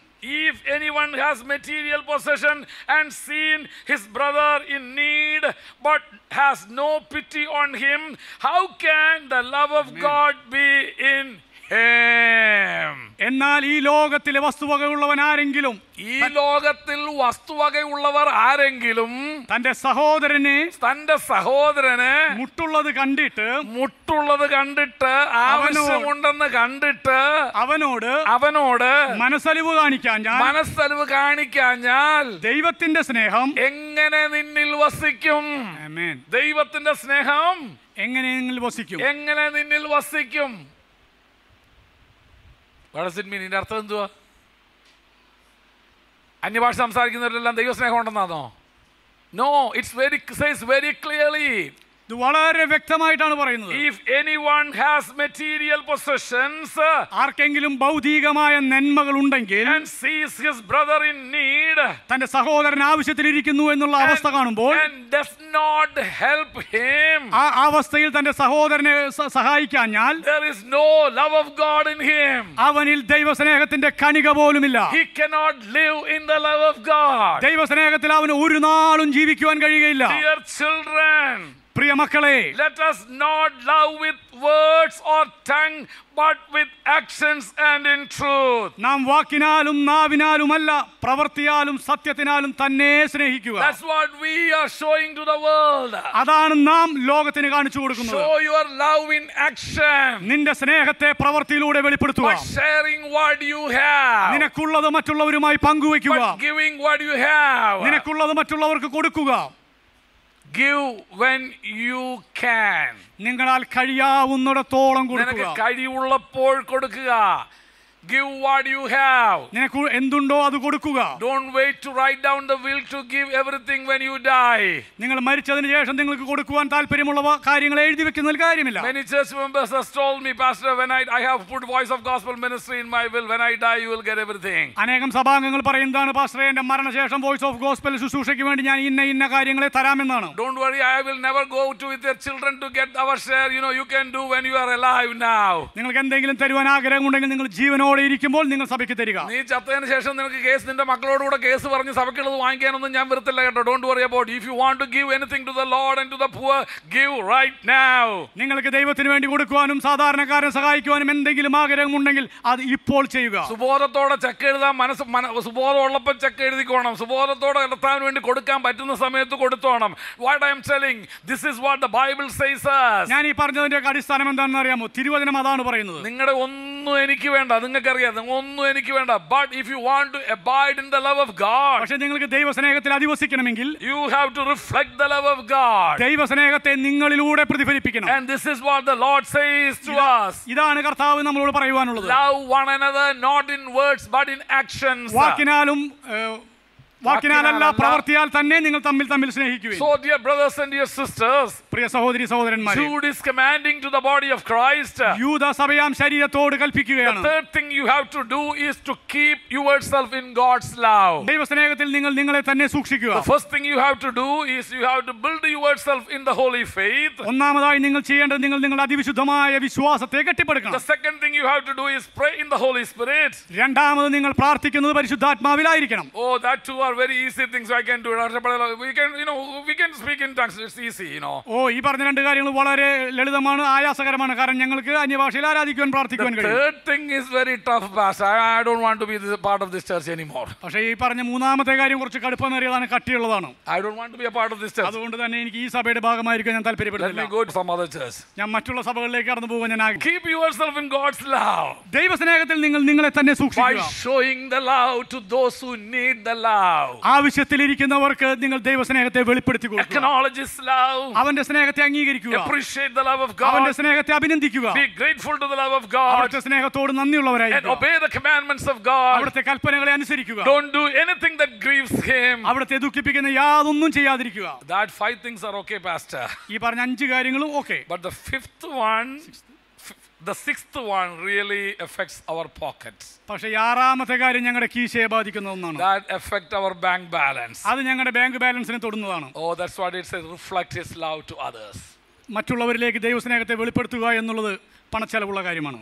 If anyone has material possession and seen his brother in need but has no pity on him, how can the love of God be in him? എന്നാൽ ഈ ലോകത്തിലെ വസ്തുവകയുള്ളവൻ ആരെങ്കിലും, ഈ ലോകത്തിൽ വസ്തുവകയുള്ളവർ ആരെങ്കിലും തന്റെ സഹോദരനെ മുട്ടുള്ളത് കണ്ടിട്ട് ആവശ്യമുണ്ടെന്ന് കണ്ടിട്ട് അവനോട് മനസ്സലിവ് കാണിക്കാഞ്ഞാൽ ദൈവത്തിന്റെ സ്നേഹം എങ്ങനെ നിന്നിൽ വസിക്കും? ദൈവത്തിന്റെ സ്നേഹം എങ്ങനെ നിന്നിൽ വസിക്കും? What does it mean? ഇതിന്റെ അർത്ഥം എന്തുവാ? അന്യഭാഷ സംസാരിക്കുന്നവരെല്ലാം ദൈവസ്നേഹം ഉണ്ടെന്നാണോ? No, it says very clearly. ഇത് വളരെ വ്യക്തമായിട്ടാണ് പറയുന്നത്. If anyone has material possessions, ആർക്കെങ്കിലും ഭൗതികമായ നന്മകൾ ഉണ്ടെങ്കിൽ, and sees his brother in need, തന്റെ സഹോദരൻ ആവശ്യത്തിലിരിക്കുന്നു എന്നുള്ള അവസ്ഥ കാണുമ്പോൾ, and does not help him, ആ അവസ്ഥയിൽ തന്റെ സഹോദരനെ സഹായിക്കാഞ്ഞാൽ, there is no love of God in him. അവനിൽ ദൈവസ്നേഹത്തിന്റെ കണിക പോലുമില്ല. He cannot live in the love of God. ദൈവസ്നേഹത്തിൽ അവന് ഒരു നാളും ജീവിക്കുവാൻ കഴിയുകയില്ല. Dear children, പ്രിയ മക്കളെ, let us not love with words or tongue, but with actions and in truth. നാം വാക്കിനാലും നാവിനാലുമല്ല, പ്രവൃത്തിയാലും സത്യത്തിനാലും തന്നെ സ്നേഹിക്കുക. That's what we are showing to the world. അതാണ് നാം ലോകത്തിന് കാണിച്ചു കൊടുക്കുന്നത്. Show your love in action. നിന്റെ സ്നേഹത്തെ പ്രവൃത്തിയിലൂടെ വെളിപ്പെടുത്തുക. By sharing what you have. നിനക്കുള്ളത് മറ്റുള്ളവരുമായി പങ്കുവയ്ക്കുക. By giving what you have. നിനക്കുള്ളത് മറ്റുള്ളവർക്ക് കൊടുക്കുക. Give when you can. നിങ്ങളാൽ കഴിയാവുന്നിടത്തോളം കൊടുക്കുക. നിനക്ക് കഴിവുള്ളപ്പോൾ കൊടുക്കുക. Give what you have. നിനക്ക് എന്തുണ്ടോ അത് കൊടുക്കുക. Don't wait to write down the will to give everything when you die. നിങ്ങൾ മരിച്ചതിന് ശേഷം നിങ്ങൾക്ക് കൊടുക്കുവാൻ താല്പര്യമുള്ള കാര്യങ്ങൾ എഴുതി വെക്കുന്നതിൽ കാര്യമില്ല. Many church members have told me, Pastor, when I have put Voice of Gospel Ministry in my will, when I die you will get everything. അനേകം സഭാംഗങ്ങൾ പറയുന്നതാണ്, പാസ്റ്ററെ, എന്റെ മരണശേഷം വോയിസ് ഓഫ് ഗോസ്പൽ ശുശ്രൂഷയ്ക്ക് വേണ്ടി ഞാൻ ഇന്ന കാര്യങ്ങളെ തരാമെന്നാണ്. Don't worry, I will never go to with your children to get our share. You can do when you are alive now. നിങ്ങൾക്ക് എന്തെങ്കിലും തരുവാൻ ആഗ്രഹമുണ്ടെങ്കിൽ നിങ്ങൾ ജീവനോടെ ജീവനോടെ ഇരിക്കുമ്പോൾ നിങ്ങൾ സഭയ്ക്ക് തരിക. നീ ചത്തതിന് ശേഷം നിനക്ക് കേസ് നിന്റെ മക്കളോടുകൂടെ കേസ് പറഞ്ഞ് സഭയ്ക്കുള്ളത് വാങ്ങിക്കാനൊന്നും ഞാൻ വരത്തില്ല കേട്ടോ. Don't worry about. If you want to give anything to the lord and to the poor, give right now. നിങ്ങൾക്ക് ദൈവത്തിന് വേണ്ടി കൊടുക്കുവാനും സാധാരണക്കാരനെ സഹായിക്കുവാനും എന്തെങ്കിലും ആഗ്രഹമുണ്ടെങ്കിൽ അത് ഇപ്പോൾ ചെയ്യുക. സുബോധത്തോടെ ചെക്ക് എഴുതാൻ സുബോധം ഉള്ളപ്പോൾ ചെക്ക് എഴുതിക്കോണം. സുബോധത്തോടെ കർത്താവിന് വേണ്ടി കൊടുക്കാൻ പറ്റുന്ന സമയത്ത് കൊടുത്തോണം. What I am telling, this is what the Bible says us. ഞാൻ ഈ പറഞ്ഞതിന്റെ അടിസ്ഥാനം എന്താണെന്ന് അറിയാമോ? തിരുവചനം അതാണ് പറയുന്നത്. നിങ്ങളുടെ ഒന്നും എനിക്ക് വേണ്ട, നിങ്ങൾക്കറിയാം, ഒന്നും എനിക്ക് വേണ്ട. But if you want to abide in the love of God, പക്ഷേ നിങ്ങൾക്ക് ദൈവസ്നേഹത്തിൽ അധിവസിക്കണമെങ്കിൽ you have to reflect the love of God. ദൈവസ്നേഹത്തെ നിങ്ങളിലൂടെ പ്രതിഫലിപ്പിക്കണം. And this is what the Lord says to us. ഇതാണ് കർത്താവ് നമ്മളോട് പറയുവാനുള്ളത്. Love one another not in words but in actions. വാക്കിനാലല്ല പ്രവൃത്തിയാൽ തന്നെ നിങ്ങൾ തമ്മിൽ സ്നേഹിക്കുകയും. So dear brothers and dear sisters, പ്രിയ സഹോദരി സഹോദരന്മാരെ, Jude is commanding to the body of Christ. യൂദാ സഭയാം ശരീരത്തോട് കൽപ്പിക്കുകയാണ്. The third thing you have to do is to keep yourself in God's love. ദൈവസ്നേഹത്തിൽ നിങ്ങൾ നിങ്ങളെ തന്നെ സൂക്ഷിക്കുക. The first thing you have to do is you have to build yourself in the holy faith. ഒന്നാമതായി നിങ്ങൾ ചെയ്യേണ്ടത് നിങ്ങളുടെ അതിവിശുദ്ധമായ വിശ്വാസത്തെ കെട്ടിപ്പടുക്കണം. The second thing you have to do is pray in the Holy Spirit. രണ്ടാമത് നിങ്ങൾ പ്രാർത്ഥിക്കുന്നത് പരിശുദ്ധാത്മാവിലായിരിക്കണം. Oh, that too are very easy things I can do. We can speak in tongues. It's easy, ഈ പറഞ്ഞ രണ്ട് കാര്യങ്ങൾ വളരെ ലളിതമാണ്, ആയാസകരമാണ്. കാരണം ഞങ്ങൾക്ക് അന്യഭാഷയിൽ ആരാധിക്കുവാൻ പ്രാർത്ഥിക്കുവാൻ കഴിയും. Third thing is very tough, Pastor. I don't want to be part of this church anymore. പക്ഷേ ഈ പറഞ്ഞ മൂന്നാമത്തെ കാര്യം കുറച്ച് കടുപ്പമേറിയതാണ്, കട്ടിയുള്ളതാണ്. I don't want to be a part of this church. അതുകൊണ്ട് തന്നെ എനിക്ക് ഈ സഭയുടെ ഭാഗമായിരിക്കാൻ ഞാൻ താല്പര്യപ്പെടുന്നില്ല. Let me go to some other church. ഞാൻ മറ്റുള്ള സഭകളിലേക്ക് കടന്നു പോകാൻ ഞാൻ ആഗ്രഹിക്കുന്നു. Keep yourself in God's love. ദൈവസ്നേഹത്തിൽ നിങ്ങൾ നിങ്ങളെ തന്നെ സൂക്ഷിക്കുക. By showing the love to those who need the love. ആവശ്യത്തിലിരിക്കുന്നവർക്ക് നിങ്ങൾ ദൈവസ്നേഹത്തെ വെളിപ്പെടുത്തി കൊടുക്കുക. Acknowledge His love. അവന്റെ സ്നേഹത്തെ അംഗീകരിക്കുക. Appreciate the love of God. അവന്റെ സ്നേഹത്തെ അഭിനന്ദിക്കുക. Be grateful to the love of God. അവിടുത്തെ സ്നേഹത്തോട് നന്ദിയുള്ളവരായിരിക്കുക. And obey the commandments of God. അവിടുത്തെ കൽപ്പനകളെ അനുസരിക്കുക. Don't do anything that grieves Him. അവിടുത്തെ ദുഃഖിപ്പിക്കുന്ന യാതൊന്നും ചെയ്യാതിരിക്കുക. That 5 things are okay, Pastor. ഈ പറഞ്ഞ 5 കാര്യങ്ങളും okay. But the sixth one really affects our pockets. പക്ഷേ ആറാമത്തെ കാര്യം ഞങ്ങളുടെ കീശയെ ബാധിക്കുന്ന ഒന്നാണ്. That affect our bank balance. അത് ഞങ്ങളുടെ bank ബാലൻസിനെ തൊടുന്നതാണ്. Oh, that's what it says, reflect His love to others. മറ്റുള്ളവരിലേക്ക് ദൈവസ്നേഹത്തെ വെളിപ്പെടുത്തുക എന്നുള്ളത് പണച്ചെലവുള്ള കാര്യമാണ്.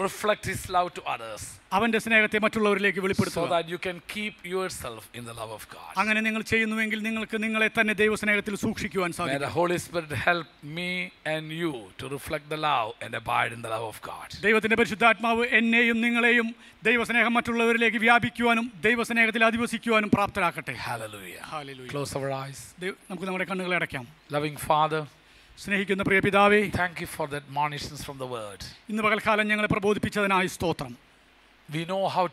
Reflect His love to others. അവന്റെ സ്നേഹത്തെ മറ്റുള്ളവരിലേക്ക് വെളിപ്പെടുത്തുക. So that you can keep yourself in the love of God. അങ്ങനെ നിങ്ങൾ ചെയ്യുന്നുവെങ്കിൽ നിങ്ങൾക്ക് നിങ്ങളെ തന്നെ ദൈവസ്നേഹത്തിൽ സൂക്ഷിക്കുവാൻ സാധിക്കും. May the Holy Spirit help me and you to reflect the love and abide in the love of God. ദൈവത്തിന്റെ പരിശുദ്ധാത്മാവ് എന്നെയും നിങ്ങളെയും ദൈവസ്നേഹം മറ്റുള്ളവരിലേക്ക് വ്യാപിക്കുവാനും ദൈവസ്നേഹത്തിൽ അധിവസിക്കുവാനും പ്രാപ്തരാക്കട്ടെ. Hallelujah. Hallelujah. Close our eyes. നമുക്ക് നമ്മുടെ കണ്ണുകളെ അടയ്ക്കാം. Loving Father, സ്നേഹിക്കുന്ന പ്രിയ പിതാവേ, thank you for the admonitions from the word. ഇന്ന് പകൽക്കാലം ഞങ്ങളെ പ്രബോധിപ്പിച്ചതിനായി സ്തോത്രം. We know how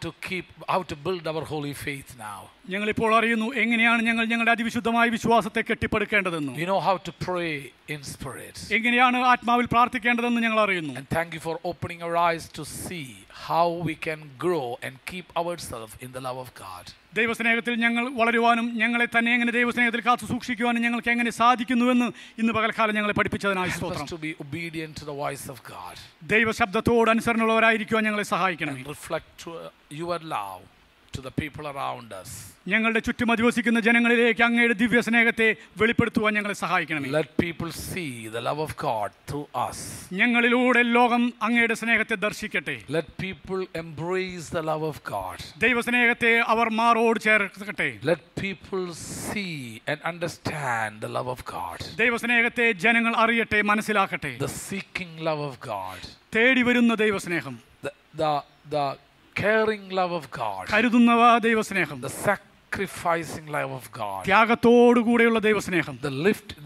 to build our holy faith now. ഞങ്ങളിപ്പോൾ അറിയുന്നു എങ്ങനെയാണ് ഞങ്ങളുടെ അതിവിശുദ്ധമായ വിശ്വാസത്തെ കെട്ടിപ്പടുക്കേണ്ടതെന്ന്. We know how to pray in spirit. എങ്ങനെയാണ് ആത്മാവിൽ പ്രാർത്ഥിക്കേണ്ടതെന്ന് ഞങ്ങൾ അറിയുന്നു. And thank you for opening our eyes to see how we can grow and keep ourselves in the love of God. ദൈവസ്നേഹത്തിൽ ഞങ്ങൾ വളരുവാനും ഞങ്ങളെ തന്നെ എങ്ങനെ ദൈവസ്നേഹത്തിൽ കാത്തു സൂക്ഷിക്കുവാനും ഞങ്ങൾക്ക് എങ്ങനെ സാധിക്കുന്നുവെന്ന് ഇന്ന് പകൽക്കാലം ഞങ്ങളെ പഠിപ്പിച്ചതിനായി സ്തോത്രം. To be obedient to the voice of God. ദൈവശബ്ദത്തോട് അനുസരണമുള്ളവരായിരിക്കുവാൻ ഞങ്ങളെ സഹായിക്കണമേ. Reflect your love to the people around us. ഞങ്ങളുടെ ചുറ്റും അധിവസിക്കുന്ന ജനങ്ങളിലേക്ക് അങ്ങയുടെ ദിവ്യ സ്നേഹത്തെ വെളിപ്പെടുത്തുവാൻ ഞങ്ങളെ സഹായിക്കണമേ. Let people see the love of God through us. ഞങ്ങളിലൂടെ ലോകം അങ്ങയുടെ സ്നേഹത്തെ ദർശിക്കട്ടെ. Let people embrace the love of God. ദൈവസ്നേഹത്തെ അവർ മാറോട് ചേർക്കട്ടെ. Let people see and understand the love of God. ദൈവസ്നേഹത്തെ ജനങ്ങൾ അറിയട്ടെ, മനസ്സിലാക്കട്ടെ. The seeking love of God. തേടി വരുന്ന ദൈവസ്നേഹം. The caring love of God. കരുതുന്ന ദൈവസ്നേഹം. The sacrificing love of God. ത്യാഗത്തോടു കൂടെയുള്ള ദൈവസ്നേഹം.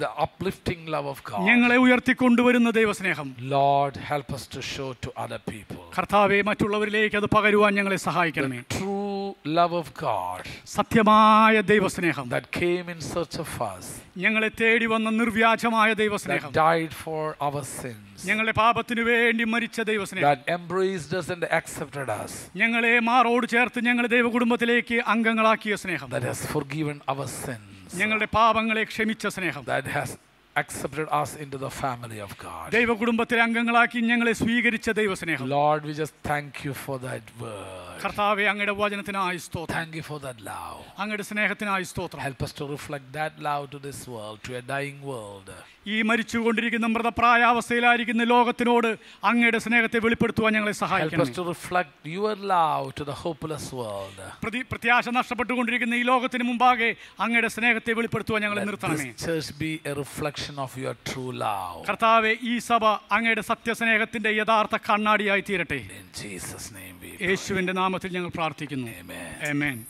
The uplifting love of God. ഞങ്ങളെ ഉയർത്തിക്കൊണ്ടുവരുന്ന ദൈവസ്നേഹം. Lord, help us to show to other people. കർത്താവേ, മറ്റുള്ളവരിലേക്ക് അത് പകരുവാൻ ഞങ്ങളെ സഹായിക്കണമേ. The true love of God. സത്യമായ ദൈവസ്നേഹം. That came in search of us. ഞങ്ങളെ തേടി വന്ന നിർവ്യാജമായ ദൈവസ്നേഹം. That died for our sins. ഞങ്ങളുടെ പാപത്തിനു വേണ്ടി മരിച്ച ദൈവസ്നേഹം. That embraced us and accepted us. ഞങ്ങളെ മാറോട് ചേർത്ത് ഞങ്ങളുടെ ദൈവകുടുംബത്തിലേക്ക് അംഗങ്ങളാക്കിയ സ്നേഹം. That has forgiven our sins. ഞങ്ങളുടെ പാപങ്ങളെ ക്ഷമിച്ച സ്നേഹം. That has accepted us into the family of God. ദൈവകുടുംബത്തിലെ അംഗങ്ങളാക്കി ഞങ്ങളെ സ്വീകരിച്ച ദൈവസ്നേഹം. Lord, we just thank you for that word. കർത്താവേ, അങ്ങയുടെ വചനത്തിനായി സ്തോത്രം. Thank you for that love. അങ്ങയുടെ സ്നേഹത്തിനായി സ്തോത്രം. Help us to reflect that love to this world, to a dying world. ഈ മരിച്ചുകൊണ്ടിരിക്കുന്ന മൃതപ്രായാവസ്ഥയിലായിരിക്കുന്ന ലോകത്തിനോട് അങ്ങയുടെ സ്നേഹത്തെ വെളിപ്പെടുത്തുവാൻ ഞങ്ങളെ Help us സഹായിക്കണം. to reflect your love to the hopeless world. പ്രത്യാശ നഷ്ടപ്പെട്ടുകൊണ്ടിരിക്കുന്ന ഈ ലോകത്തിന് മുമ്പാകെ അങ്ങയുടെ സ്നേഹത്തെ വെളിപ്പെടുത്തുവാൻ ഞങ്ങളെ Let നിർത്തണമേ. this church be a reflection of your true love. കർത്താവെ, ഈ സഭ അങ്ങയുടെ സത്യസ്നേഹത്തിന്റെ യഥാർത്ഥ കണ്ണാടിയായി തീരട്ടെ. In Jesus' name we pray. യേശുവിന്റെ നാമത്തിൽ ഞങ്ങൾ പ്രാർത്ഥിക്കുന്നു. Amen. ആമേൻ.